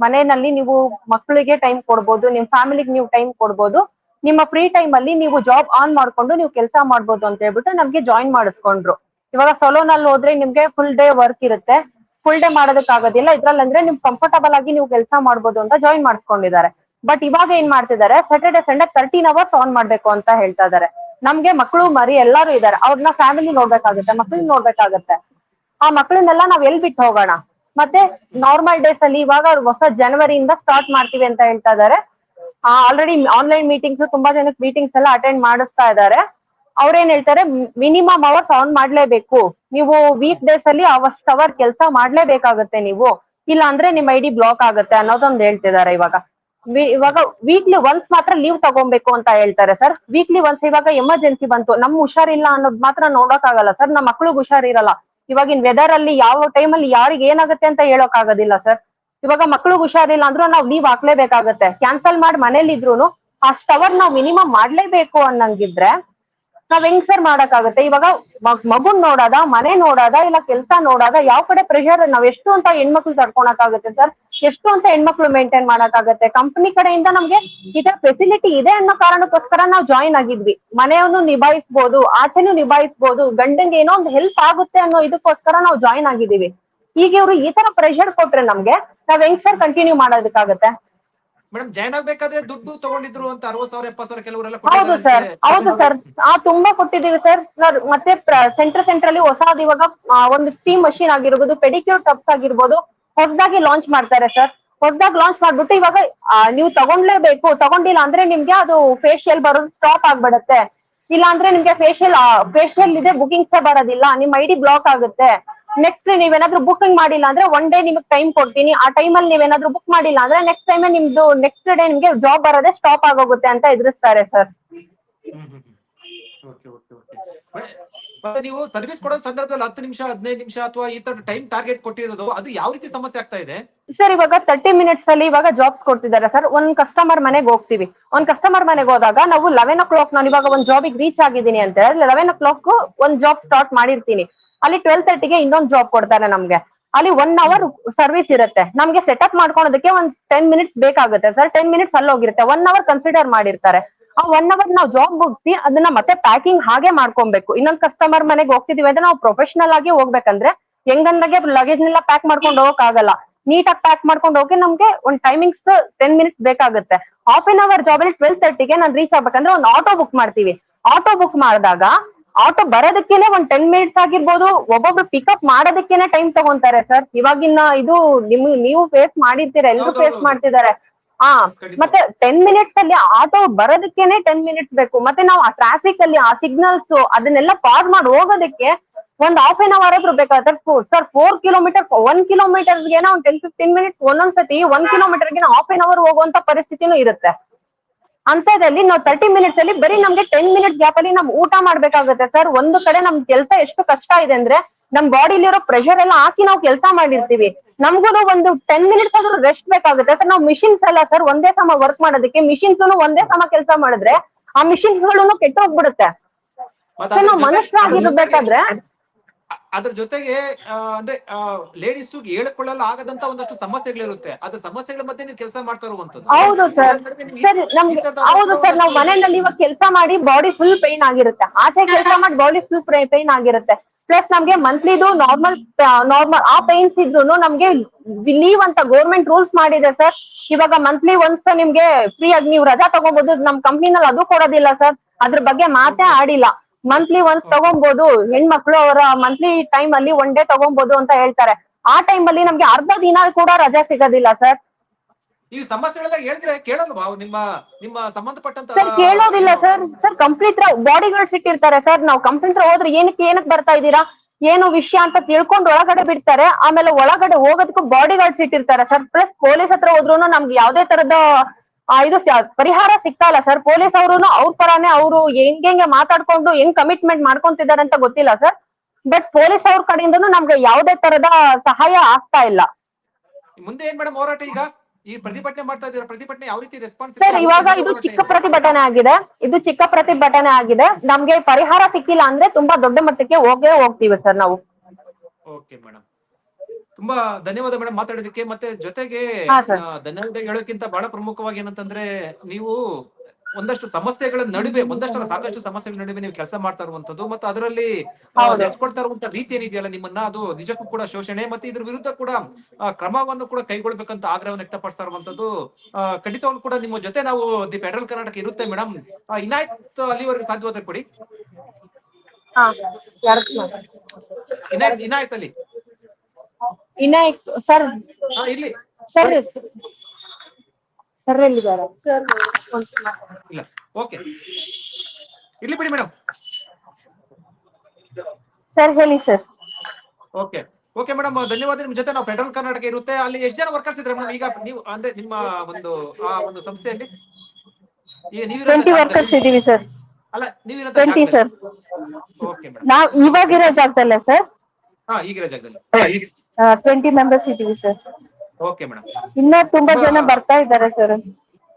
ಮನೆಯಲ್ಲಿ ನೀವು ಮಕ್ಕಳಿಗೆ ಟೈಮ್ ಕೊಡ್ಬೋದು, ನಿಮ್ ಫ್ಯಾಮಿಲಿಗೆ ನೀವು ಟೈಮ್ ಕೊಡ್ಬೋದು, ನಿಮ್ಮ ಫ್ರೀ ಟೈಮ್ ಅಲ್ಲಿ ನೀವು ಜಾಬ್ ಆನ್ ಮಾಡ್ಕೊಂಡು ನೀವು ಕೆಲಸ ಮಾಡ್ಬೋದು ಅಂತ ಹೇಳ್ಬಿಟ್ಟು ನಮ್ಗೆ ಜಾಯಿನ್ ಮಾಡಿಸ್ಕೊಂಡ್ರು. ಇವಾಗ ಸೊಲೋನಲ್ಲಿ ಹೋದ್ರೆ ನಿಮ್ಗೆ ಫುಲ್ ಡೇ ವರ್ಕ್ ಇರುತ್ತೆ, ಫುಲ್ ಡೇ ಮಾಡೋದಕ್ಕಾಗೋದಿಲ್ಲ. ಇದ್ರಲ್ಲಿ ಅಂದ್ರೆ ನಿಮ್ ಕಂಫರ್ಟಬಲ್ ಆಗಿ ನೀವು ಕೆಲಸ ಮಾಡ್ಬೋದು ಅಂತ ಜಾಯಿನ್ ಮಾಡಿಸ್ಕೊಂಡಿದ್ದಾರೆ. ಬಟ್ ಇವಾಗ ಏನ್ ಮಾಡ್ತಿದ್ದಾರೆ, ಸ್ಯಾಟರ್ಡೆ ಸಂಡೇ 13 hours ಆನ್ ಮಾಡ್ಬೇಕು ಅಂತ ಹೇಳ್ತಾ ಇದಾರೆ. ನಮ್ಗೆ ಮಕ್ಕಳು ಮರಿ ಎಲ್ಲಾರು ಇದಾರೆ, ಅವ್ರನ್ನ ಫ್ಯಾಮಿಲಿ ನೋಡ್ಬೇಕಾಗುತ್ತೆ, ಮಕ್ಳನ್ನ ನೋಡ್ಬೇಕಾಗುತ್ತೆ. ಆ ಮಕ್ಳನ್ನೆಲ್ಲ ನಾವ್ ಎಲ್ ಬಿಟ್ಟು ಹೋಗೋಣ? ಮತ್ತೆ ನಾರ್ಮಲ್ ಡೇಸ್ ಅಲ್ಲಿ ಇವಾಗ ಹೊಸ ಜನವರಿಯಿಂದ ಸ್ಟಾರ್ಟ್ ಮಾಡ್ತೀವಿ ಅಂತ ಹೇಳ್ತಾ ಇದಾರೆ. ಆಲ್ರೆಡಿ ಆನ್ಲೈನ್ ಮೀಟಿಂಗ್ಸ್ ತುಂಬಾ ಜನಕ್ಕೆ ಮೀಟಿಂಗ್ಸ್ ಎಲ್ಲ ಅಟೆಂಡ್ ಮಾಡಿಸ್ತಾ ಇದ್ದಾರೆ. ಅವ್ರೇನ್ ಹೇಳ್ತಾರೆ, ಮಿನಿಮಮ್ ಅವರ್ಸ್ ಆನ್ ಮಾಡ್ಲೇಬೇಕು, ನೀವು ವೀಕ್ ಡೇಸ್ ಅಲ್ಲಿ ಅವಷ್ಟು ಅವರ್ ಕೆಲಸ ಮಾಡ್ಲೇಬೇಕಾಗತ್ತೆ ನೀವು, ಇಲ್ಲ ಅಂದ್ರೆ ನಿಮ್ ಐಡಿ ಬ್ಲಾಕ್ ಆಗುತ್ತೆ ಅನ್ನೋದೊಂದು ಹೇಳ್ತಿದ್ದಾರೆ. ಇವಾಗ ವೀಕ್ಲಿ ಒನ್ಸ್ ಮಾತ್ರ ಲೀವ್ ತಗೊಬೇಕು ಅಂತ ಹೇಳ್ತಾರೆ ಸರ್. ವೀಕ್ಲಿ ಒನ್ಸ್ ಇವಾಗ ಎಮರ್ಜೆನ್ಸಿ ಬಂತು, ನಮ್ ಹುಷಾರಿಲ್ಲ ಅನ್ನೋದು ಮಾತ್ರ ನೋಡಕ್ ಆಗಲ್ಲ ಸರ್, ನಮ್ಮ ಮಕ್ಳಿಗೆ ಹುಷಾರಿರಲ್ಲ. ಇವಾಗಿನ ವೆದರ್ ಅಲ್ಲಿ ಯಾವ ಟೈಮಲ್ಲಿ ಯಾರಿಗೆ ಏನಾಗುತ್ತೆ ಅಂತ ಹೇಳಕ್ ಆಗೋದಿಲ್ಲ ಸರ್. ಇವಾಗ ಮಕ್ಳಿಗೆ ಹುಷಾರಿಲ್ಲ ಅಂದ್ರೂ ನಾವ್ ಲೀವ್ ಹಾಕ್ಲೇಬೇಕಾಗತ್ತೆ. ಕ್ಯಾನ್ಸಲ್ ಮಾಡಿ ಮನೇಲಿ ಇದ್ರು ಅಷ್ಟ್ ಅವರ್ ನಾವ್ ಮಿನಿಮಮ್ ಮಾಡ್ಲೇಬೇಕು ಅನ್ನಂಗಿದ್ರೆ ನಾವ್ ಹೆಂಗ್ ಸರ್ ಮಾಡಕ್ಕಾಗತ್ತೆ? ಇವಾಗ ಮಗುನ್ ನೋಡೋದ, ಮನೆ ನೋಡೋದ, ಇಲ್ಲ ಕೆಲ್ಸ ನೋಡೋದ, ಯಾವ ಕಡೆ ಪ್ರೆಷರ್ ನಾವ್ ಎಷ್ಟು ಅಂತ ಹೆಣ್ಮಕ್ಳು ತಡ್ಕೊಳಕ್ಕಾಗತ್ತೆ ಸರ್? ಎಷ್ಟು ಅಂತ ಹೆಣ್ಮಕ್ಳು ಮೇಂಟೈನ್ ಮಾಡಕ್ಕಾಗತ್ತೆ? ಕಂಪನಿ ಕಡೆಯಿಂದ ನಮ್ಗೆ ಈ ತರ ಫೆಸಿಲಿಟಿ ಇದೆ ಅನ್ನೋ ಕಾರಣಕ್ಕೋಸ್ಕರ ನಾವು ಜಾಯಿನ್ ಆಗಿದ್ವಿ. ಮನೆಯನ್ನು ನಿಭಾಯಿಸ್ಬೋದು, ಆಚೆನೂ ನಿಭಾಯಿಸ್ಬೋದು, ಗಂಡಂಗೆ ಏನೋ ಒಂದು ಹೆಲ್ಪ್ ಆಗುತ್ತೆ ಅನ್ನೋ ಇದಕ್ಕೋಸ್ಕರ ನಾವು ಜಾಯಿನ್ ಆಗಿದೀವಿ. ಈಗ ಇವ್ರು ಈ ತರ ಪ್ರೆಷರ್ ಕೊಟ್ರೆ ನಮ್ಗೆ ನಾವ್ ಹೆಂಗ್ ಸರ್ ಕಂಟಿನ್ಯೂ ಮಾಡೋದಕ್ಕಾಗತ್ತೆ? ಮೇಡಮ್, ಜಾಯ್ನ್ ಆಗ್ಬೇಕಾದ್ರೆ ದುಡ್ಡು ತಗೊಂಡಿದ್ರು ಅಂತ 60,000 70,000 ಕೆಲವರೆಲ್ಲ ಹೌದು ಸರ್, ತುಂಬಾ ಕೊಟ್ಟಿದ್ದೀವಿ ಸರ್. ಮತ್ತೆ ಸೆಂಟರ್ ಅಲ್ಲಿ ಹೊಸದು ಇವಾಗ ಒಂದು ಸ್ಟೀಮ್ ಮಷೀನ್ ಆಗಿರ್ಬೋದು, ಪೆಡಿಕ್ಯೂರ್ ಟಬ್ಸ್ ಆಗಿರ್ಬೋದು ಹೊಸದಾಗಿ ಲಾಂಚ್ ಮಾಡ್ತಾರೆ ಸರ್. ಹೊಸದಾಗಿ ಲಾಂಚ್ ಮಾಡ್ಬಿಟ್ಟು ಇವಾಗ ನೀವು ತಗೊಂಡ್ಲೇಬೇಕು, ತಗೊಂಡಿಲ್ಲ ಅಂದ್ರೆ ನಿಮ್ಗೆ ಅದು ಫೇಶಿಯಲ್ ಬರೋದು ಸ್ಟಾಪ್ ಆಗ್ಬಿಡುತ್ತೆ, ಇಲ್ಲ ಅಂದ್ರೆ ನಿಮ್ಗೆ ಫೇಶಿಯಲ್ ಇದೆ ಬುಕಿಂಗ್ಸ್ ಬರೋದಿಲ್ಲ, ನಿಮ್ ಐಡಿ ಬ್ಲಾಕ್ ಆಗುತ್ತೆ. ನೆಕ್ಸ್ಟ್ ನೀವೇನಾದ್ರೂ ಬುಕಿಂಗ್ ಮಾಡಿಲ್ಲ ಅಂದ್ರೆ 1 day ನಿಮ್ಗೆ ಟೈಮ್ ಕೊಡ್ತೀನಿ, ಆ ಟೈಮಲ್ಲಿ ನೀವೇನಾದ್ರೂ ಬುಕ್ ಮಾಡಿಲ್ಲ ಅಂದ್ರೆ ನೆಕ್ಸ್ಟ್ ಟೈಮ್ ನೆಕ್ಸ್ಟ್ ಡೇ ನಿಮ್ಗೆ ಜಾಬ್ ಬರೋದೇ ಸ್ಟಾಪ್ ಆಗೋಗುತ್ತೆ ಅಂತ ಎದುರಿಸ್ತಾರೆ ಸರ್. ಮತ್ತೆ ನೀವು ಸರ್ವಿಸ್ ಕೊಡೋ ಸಂದರ್ಭದಲ್ಲಿ 10 ನಿಮಿಷ 15 ನಿಮಿಷ ಅಥವಾ ಈ ತರ ಟೈಮ್ ಟಾರ್ಗೆಟ್ ಕೊಟ್ಟಿರೋದು ಅದು ಯಾವ ರೀತಿ ಸಮಸ್ಯೆ ಆಗ್ತಾ ಇದೆ ಸರ್? ಇವಾಗ 30 minutes ಅಲ್ಲಿ ಇವಾಗ ಜಾಬ್ಸ್ ಕೊಡ್ತಿದ್ದಾರೆ ಸರ್. ಒಂದ್ ಕಸ್ಟಮರ್ ಮನೆಗೆ ಹೋಗ್ತೀವಿ, ಒಂದ್ ಕಸ್ಟಮರ್ ಮನೆಗೆ ಹೋದಾಗ ನಾವು 11 o'clock ನಾನು ಇವಾಗ ಒಂದ್ ಜಾಬಿಗೆ ರೀಚ್ ಆಗಿದ್ದೀನಿ ಅಂತ ಹೇಳಿ 11 o'clock ಒಂದ್ ಜಾಬ್ ಸ್ಟಾರ್ಟ್ ಮಾಡಿರ್ತೀನಿ. ಅಲ್ಲಿ 12:30ಗೆ ಇನ್ನೊಂದ್ ಜಾಬ್ ಕೊಡ್ತಾರೆ ನಮ್ಗೆ. ಅಲ್ಲಿ 1 hour ಸರ್ವಿಸ್ ಇರುತ್ತೆ. ನಮ್ಗೆ ಸೆಟಪ್ ಮಾಡ್ಕೊಳೋದಕ್ಕೆ ಒಂದ್ 10 minutes ಬೇಕಾಗುತ್ತೆ ಸರ್. 10 minutes ಅಲ್ಲಿ ಹೋಗಿರುತ್ತೆ, 1 hour ಕನ್ಸಿಡರ್ ಮಾಡಿರ್ತಾರೆ. ಆ 1 hour ನಾವು ಜಾಬ್ ಮುಗಿಸಿ ಅದನ್ನ ಮತ್ತೆ ಪ್ಯಾಕಿಂಗ್ ಹಾಗೆ ಮಾಡ್ಕೊಬೇಕು. ಇನ್ನೊಂದ್ ಕಸ್ಟಮರ್ ಮನೆಗೆ ಹೋಗ್ತಿದೀವಿ ಅಂದ್ರೆ ನಾವು ಪ್ರೊಫೆಷನಲ್ ಆಗಿ ಹೋಗ್ಬೇಕಂದ್ರೆ ಹೆಂಗಂದಾಗೆ ಲಗೇಜ್ ನೆಲ್ಲ ಪ್ಯಾಕ್ ಮಾಡ್ಕೊಂಡು ಹೋಗಕ್ ಆಗಲ್ಲ. ನೀಟಾಗಿ ಪ್ಯಾಕ್ ಮಾಡ್ಕೊಂಡು ಹೋಗಿ ನಮ್ಗೆ ಒಂದ್ ಟೈಮಿಂಗ್ಸ್ 10 minutes ಬೇಕಾಗುತ್ತೆ. ಹಾಫ್ an hour ಜಾಬ್ ಅಲ್ಲಿ 12:30ಗೆ ನಾನು ರೀಚ್ ಆಗ್ಬೇಕಂದ್ರೆ ಒಂದು ಆಟೋ ಬುಕ್ ಮಾಡ್ತೀವಿ. ಆಟೋ ಬುಕ್ ಮಾಡಿದಾಗ ಆಟೋ ಬರೋದಕ್ಕೇನೆ ಒಂದ್ 10 minutes ಆಗಿರ್ಬೋದು, ಒಬ್ಬೊಬ್ರು ಪಿಕಪ್ ಮಾಡೋದಕ್ಕೇನೆ ಟೈಮ್ ತಗೊಂತಾರೆ ಸರ್. ಇವಾಗಿನ ಇದು ನೀವು ಫೇಸ್ ಮಾಡಿರ್ತೀರ, ಎಲ್ರು ಫೇಸ್ ಮಾಡ್ತಿದ್ದಾರೆ. ಮತ್ತೆ 10 minutes ಅಲ್ಲಿ ಆಟೋ ಬರೋದಕ್ಕೇನೆ 10 minutes ಬೇಕು. ಮತ್ತೆ ನಾವು ಆ ಟ್ರಾಫಿಕ್ ಅಲ್ಲಿ ಆ ಸಿಗ್ನಲ್ಸ್ ಅದನ್ನೆಲ್ಲ ಪಾಸ್ ಮಾಡಿ ಹೋಗೋದಕ್ಕೆ ಒಂದ್ ಹಾಫ್ an hour ಆದ್ರೂ ಬೇಕಾಗುತ್ತೆ ಸರ್. 4 kilometers 1 kilometersಗೆ ಒಂದ್ 10-15 minutes, ಒಂದೊಂದ್ಸತಿ 1 kilometerಗೆ ಹಾಫ್ an hour ಹೋಗುವಂತ ಪರಿಸ್ಥಿತಿನೂ ಇರುತ್ತೆ. ಅಂತದ್ರಲ್ಲಿ ನಾವು 30 minutes ಅಲ್ಲಿ ಬರೀ ನಮ್ಗೆ 10 minutes ಗ್ಯಾಪ್ ಅಲ್ಲಿ ನಮ್ ಊಟ ಮಾಡ್ಬೇಕಾಗುತ್ತೆ ಸರ್. ಒಂದು ಕಡೆ ನಮ್ ಕೆಲಸ ಎಷ್ಟು ಕಷ್ಟ ಇದೆ ಅಂದ್ರೆ ನಮ್ ಬಾಡಿಲಿರೋ ಪ್ರೆಷರ್ ಎಲ್ಲ ಹಾಕಿ ನಾವು ಕೆಲಸ ಮಾಡಿರ್ತೀವಿ. ನಮ್ಗೂ ಒಂದು 10 minutes ಆದ್ರೂ ರೆಸ್ಟ್ ಬೇಕಾಗುತ್ತೆ ಸರ್. ನಾವು ಮಿಷಿನ್ಸ್ ಅಲ್ಲ ಸರ್ ಒಂದೇ ಸಮ ವರ್ಕ್ ಮಾಡೋದಕ್ಕೆ. ಮಿಷಿನ್ಸ್ ಒಂದೇ ಸಮ ಕೆಲಸ ಮಾಡಿದ್ರೆ ಆ ಮಿಷಿನ್ಸ್ ಗಳನ್ನು ಕೆಟ್ಟೋಗ್ಬಿಡುತ್ತೆ. ನಾವು ಮನುಷ್ಯರಾಗಿರ್ಬೇಕಾದ್ರೆ ಅದ್ರ ಜೊತೆಗೆ ಅಂದ್ರೆ ಲೇಡೀಸ್ ಹೇಳ್ಕೊಳ್ಳಲು ಆಗದಂತ ಒಂದಷ್ಟು ಸಮಸ್ಯೆಗಳಿರುತ್ತೆ. ಅದು ಸಮಸ್ಯೆಗಳ ಮಧ್ಯೆ ನೀವು ಕೆಲಸ ಮಾಡ್ತಾ ಇರುವಂತದ್ದು. ಹೌದು ಸರ್. ಸರ್ ಈ ನಮ್ಗೆ ತರದ ಹೌದು ಸರ್, ನಾವು ಮನೆಯಲ್ಲಿ ಇವಾಗ ಕೆಲಸ ಮಾಡಿ ಬಾಡಿ ಫುಲ್ ಪೈನ್ ಆಗಿರುತ್ತೆ, ಆಚೆ ಕೆಲಸ ಮಾಡಿ ಬಾಡಿ ಫುಲ್ ಪೈನ್ ಆಗಿರುತ್ತೆ. ಪ್ಲಸ್ ನಮ್ಗೆ ಮಂತ್ಲಿದು ನಾರ್ಮಲ್ ಆ ಪೈನ್ಸ್ ಇದ್ರು ನಮ್ಗೆ ಲೀವ್ ಅಂತ ಗೌರ್ಮೆಂಟ್ ರೂಲ್ಸ್ ಮಾಡಿದೆ ಸರ್. ಇವಾಗ ಮಂತ್ಲಿ ಒನ್ಸ್ ನಿಮ್ಗೆ ಫ್ರೀ ಆಗಿ ನೀವು ರಜಾ ತಗೋಬಹುದು. ನಮ್ ಕಂಪ್ನಿನಲ್ಲಿ ಅದು ಕೊಡೋದಿಲ್ಲ ಸರ್, ಅದ್ರ ಬಗ್ಗೆ ಮಾತೇ ಆಡಿಲ್ಲ. ಮಂತ್ಲಿ ಒನ್ಸ್ ತಗೊಬಹುದು, ಹೆಣ್ಮಕ್ಳು ಅವರ ಮಂತ್ಲಿ ಟೈಮ್ ಅಲ್ಲಿ ಒನ್ ಡೇ ತಗೊಬಹುದು ಅಂತ ಹೇಳ್ತಾರೆ. ಆ ಟೈಮ್ ಅಲ್ಲಿ ನಮ್ಗೆ ಅರ್ಧ ದಿನ ಕೂಡ ರಜಾ ಸಿಗೋದಿಲ್ಲ ಸರ್. ಈ ಸಮಸ್ಯೆಗಳೆಲ್ಲ ಹೇಳಿದ್ರೆ ಕೇಳಲ್ವಾ ನಿಮ್ಮ ನಿಮ್ಮ ಸಂಬಂಧಪಟ್ಟಂತ? ಸರ್ ಕೇಳೋದಿಲ್ಲ sir. Sir complete body guards ಇಟ್ಟಿರ್ತಾರೆ ಸರ್. ನಾವು ಕಂಪ್ಲೇಂಟ್ ಹೋದ್ರೆ ಏನಕ್ಕೆ ಬರ್ತಾ ಇದ್ದೀರಾ, ಏನು ವಿಷಯ ಅಂತ ತಿಳ್ಕೊಂಡು ಒಳಗಡೆ ಬಿಡ್ತಾರೆ. ಆಮೇಲೆ ಒಳಗಡೆ ಹೋಗೋದಕ್ಕೂ ಬಾಡಿ ಗಾರ್ಡ್ಸ್ ಇಟ್ಟಿರ್ತಾರೆ ಸರ್. ಪ್ಲಸ್ ಪೊಲೀಸ್ ಹತ್ರ ಹೋದ್ರು ನಮ್ಗೆ ಯಾವ್ದೇ ತರದ ಇದು ಪರಿಹಾರ ಸಿಗ್ತಾ ಇಲ್ಲ ಸರ್. ಪೊಲೀಸ್ ಅವರು ಅವ್ರ ಪರಾನೇ ಅವರು ಹೆಂಗೆ ಮಾತಾಡ್ಕೊಂಡು ಹೆಂಗ್ ಕಮಿಟ್ಮೆಂಟ್ ಮಾಡ್ಕೊಂತಿದ್ದಾರೆ ಅಂತ ಗೊತ್ತಿಲ್ಲ ಸರ್. ಬಟ್ ಪೊಲೀಸ್ ಅವ್ರ ಕಡೆಯಿಂದನೂ ನಮ್ಗೆ ಯಾವ್ದೇ ತರದ ಸಹಾಯ ಆಗ್ತಾ ಇಲ್ಲ. ಮುಂದೆ ಏನ್ ಮೇಡಮ್ ಹೋರಾಟ? ಈಗ ಈ ಪ್ರತಿಭಟನೆ ಮಾಡ್ತಾ ಇದ್ದೀರಾ, ಪ್ರತಿಭಟನೆ ಯಾವ ರೀತಿ ರೆಸ್ಪಾನ್ಸ್? ಸರ್ ಇವಾಗ ಇದು ಚಿಕ್ಕ ಪ್ರತಿಭಟನೆ ಆಗಿದೆ, ಇದು ಚಿಕ್ಕ ಪ್ರತಿಭಟನೆ ಆಗಿದೆ. ನಮ್ಗೆ ಪರಿಹಾರ ಸಿಕ್ಕಿಲ್ಲ ಅಂದ್ರೆ ತುಂಬಾ ದೊಡ್ಡ ಮಟ್ಟಕ್ಕೆ ಹೋಗ್ತೀವಿ ಸರ್ ನಾವು. ಓಕೆ ಮೇಡಮ್, ತುಂಬಾ ಧನ್ಯವಾದ ಮೇಡಮ್ ಮಾತಾಡೋದಕ್ಕೆ. ಮತ್ತೆ ಜೊತೆಗೆ ಧನ್ಯವಾದ ಹೇಳೋಕ್ಕಿಂತ ಬಹಳ ಪ್ರಮುಖವಾಗಿ ಏನಂತಂದ್ರೆ, ನೀವು ಒಂದಷ್ಟು ಸಮಸ್ಯೆಗಳ ನಡುವೆ, ಒಂದಷ್ಟಲ್ಲ ಸಾಕಷ್ಟು ಸಮಸ್ಯೆಗಳ ನಡುವೆ ನೀವು ಕೆಲಸ ಮಾಡ್ತಾ ಇರುವಂತದ್ದು, ಮತ್ತೆ ಅದರಲ್ಲಿ ನಡೆಸ್ಕೊಳ್ತಾ ಇರುವಂತ ರೀತಿ ಏನಿದೆಯಲ್ಲ ನಿಮ್ಮನ್ನ, ಅದು ನಿಜಕ್ಕೂ ಕೂಡ ಶೋಷಣೆ. ಮತ್ತೆ ಇದ್ರ ವಿರುದ್ಧ ಕೂಡ ಕ್ರಮವನ್ನು ಕೂಡ ಕೈಗೊಳ್ಬೇಕಂತ ಆಗ್ರಹವನ್ನು ವ್ಯಕ್ತಪಡಿಸ್ತಾ ಇರುವಂತದ್ದು. ಖಂಡಿತವಾಗ್ಲೂ ಕೂಡ ನಿಮ್ಮ ಜೊತೆ ನಾವು ದಿ ಫೆಡರಲ್ ಕರ್ನಾಟಕ ಇರುತ್ತೆ ಮೇಡಮ್. ಇನಾಯತ್ ಅಲ್ಲಿವರೆಗೆ ಸಾಧ್ಯವಾದ್ರೆ ಕೊಡಿ. ಇನಾಯತ್ ಅಲ್ಲಿ ಇನಾಯಕ್ ಸರ್ ಇಲ್ಲಿ ಸರ್ ಸರ್ ಎಲ್ಲಿದ್ದಾರೆ ಇಲ್ಲ. ಓಕೆ, ಇಲ್ಲಿ ಬಿಡಿ ಮೇಡಮ್. ಸರ್ ಹೇಳಿ ಸರ್. ಓಕೆ ಓಕೆ ಮೇಡಮ್, ಧನ್ಯವಾದ. ನಿಮ್ ಜೊತೆ ನಾವು ಫೆಡರಲ್ ಕರ್ನಾಟಕ ಇರುತ್ತೆ. ಅಲ್ಲಿ ಎಷ್ಟು ಜನ ವರ್ಕರ್ಸ್ ಇದ್ರೆ ಮೇಡಮ್ ಈಗ ನೀವು, ಅಂದ್ರೆ ನಿಮ್ಮ ಒಂದು ಸಂಸ್ಥೆಯಲ್ಲಿ? ಈಗ 20 ವರ್ಕರ್ಸ್ ಇದೀವಿ ಸರ್. ಅಲ್ಲ, ನೀವು 20 ಸರ್. ಓಕೆ ಮೇಡಮ್, ನಾವ್ ಇವಾಗಿರೋ ಜಾಗದಲ್ಲ ಸರ್? ಈಗಿರೋ ಜಾಗದಲ್ಲಿ 20 ಮೆಂಬರ್ಸ್ ಇದೀವಿ ಸರ್. ಓಕೆ ಮೇಡಮ್, ಇನ್ನ ತುಂಬಾ ಜನ ಬರ್ತಾ ಇದ್ದಾರೆ ಸರ್.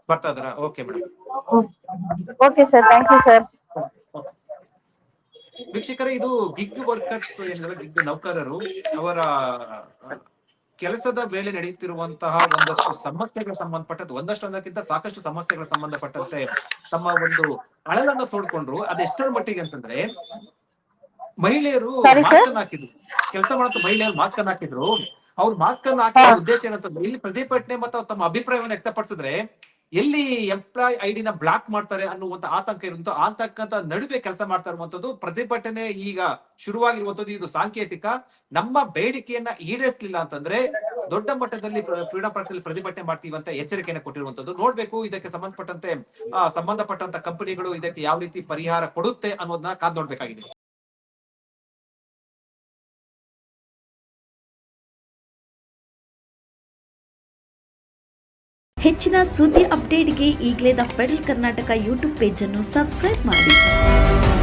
ಬರ್ತಾ ಇದಾರಾ? Okay madam. Okay sir, thank you sir. ವೀಕ್ಷಕರೇ, ಇದು ಗಿಗ್ ವರ್ಕರ್ಸ್ ಏನಿದ್ರೆ ಗಿಗ್ ನೌಕರರು, ಅವರ ಕೆಲಸದ ವೇಳೆ ನಡೆಯುತ್ತಿರುವಂತಹ ಒಂದಷ್ಟು ಸಮಸ್ಯೆಗಳ ಸಂಬಂಧಪಟ್ಟದ್ದು, ಒಂದಷ್ಟು ಅನ್ನೋಕ್ಕಿಂತ ಸಾಕಷ್ಟು ಸಮಸ್ಯೆಗಳ ಸಂಬಂಧಪಟ್ಟಂತೆ ತಮ್ಮ ಒಂದು ಅಳಲನ್ನು ತೋಡ್ಕೊಂಡ್ರು. ಅದೆಷ್ಟರ ಮಟ್ಟಿಗೆ ಅಂತಂದ್ರೆ, ಮಹಿಳೆಯರು ಮಾಸ್ಕ್ ಅನ್ನು ಹಾಕಿದ್ರು, ಕೆಲಸ ಮಾಡುತ್ತ ಮಹಿಳೆಯರು ಮಾಸ್ಕ್ ಅನ್ನು ಹಾಕಿದ್ರು. ಅವ್ರು ಮಾಸ್ಕ್ ಅನ್ನು ಹಾಕಿದ ಉದ್ದೇಶ ಏನಂತಂದ್ರೆ, ಇಲ್ಲಿ ಪ್ರತಿಭಟನೆ ಮತ್ತು ತಮ್ಮ ಅಭಿಪ್ರಾಯವನ್ನು ವ್ಯಕ್ತಪಡಿಸಿದ್ರೆ ಎಲ್ಲಿ ಎಂಪ್ಲಾಯ್ ಐಡಿನ ಬ್ಲಾಕ್ ಮಾಡ್ತಾರೆ ಅನ್ನುವಂತ ಆತಂಕ ಇರುವಂತ ಆತಂಕದ ನಡುವೆ ಕೆಲಸ ಮಾಡ್ತಾ ಇರುವಂತದ್ದು. ಪ್ರತಿಭಟನೆ ಈಗ ಶುರುವಾಗಿರುವಂತದ್ದು ಇದು ಸಾಂಕೇತಿಕ. ನಮ್ಮ ಬೇಡಿಕೆಯನ್ನ ಈಡೇರಿಸಲಿಲ್ಲ ಅಂತಂದ್ರೆ ದೊಡ್ಡ ಮಟ್ಟದಲ್ಲಿ ಕ್ರೀಡಾ ಪ್ರಾಂತ್ಯದಲ್ಲಿ ಪ್ರತಿಭಟನೆ ಮಾಡ್ತೀವಿ ಅಂತ ಎಚ್ಚರಿಕೆಯನ್ನು ಕೊಟ್ಟಿರುವಂತದ್ದು. ನೋಡ್ಬೇಕು ಇದಕ್ಕೆ ಸಂಬಂಧಪಟ್ಟಂತ ಕಂಪನಿಗಳು ಇದಕ್ಕೆ ಯಾವ ರೀತಿ ಪರಿಹಾರ ಕೊಡುತ್ತೆ ಅನ್ನೋದನ್ನ ಕಾದ್ ನೋಡ್ಬೇಕಾಗಿದೆ. ಹೆಚ್ಚಿನ ಸುದ್ದಿ ಅಪ್ಡೇಟ್ಗೆ ಈಗಲೇ the federal Karnataka YouTube page ಅನ್ನು ಸಬ್ಸ್ಕ್ರೈಬ್ ಮಾಡಿ.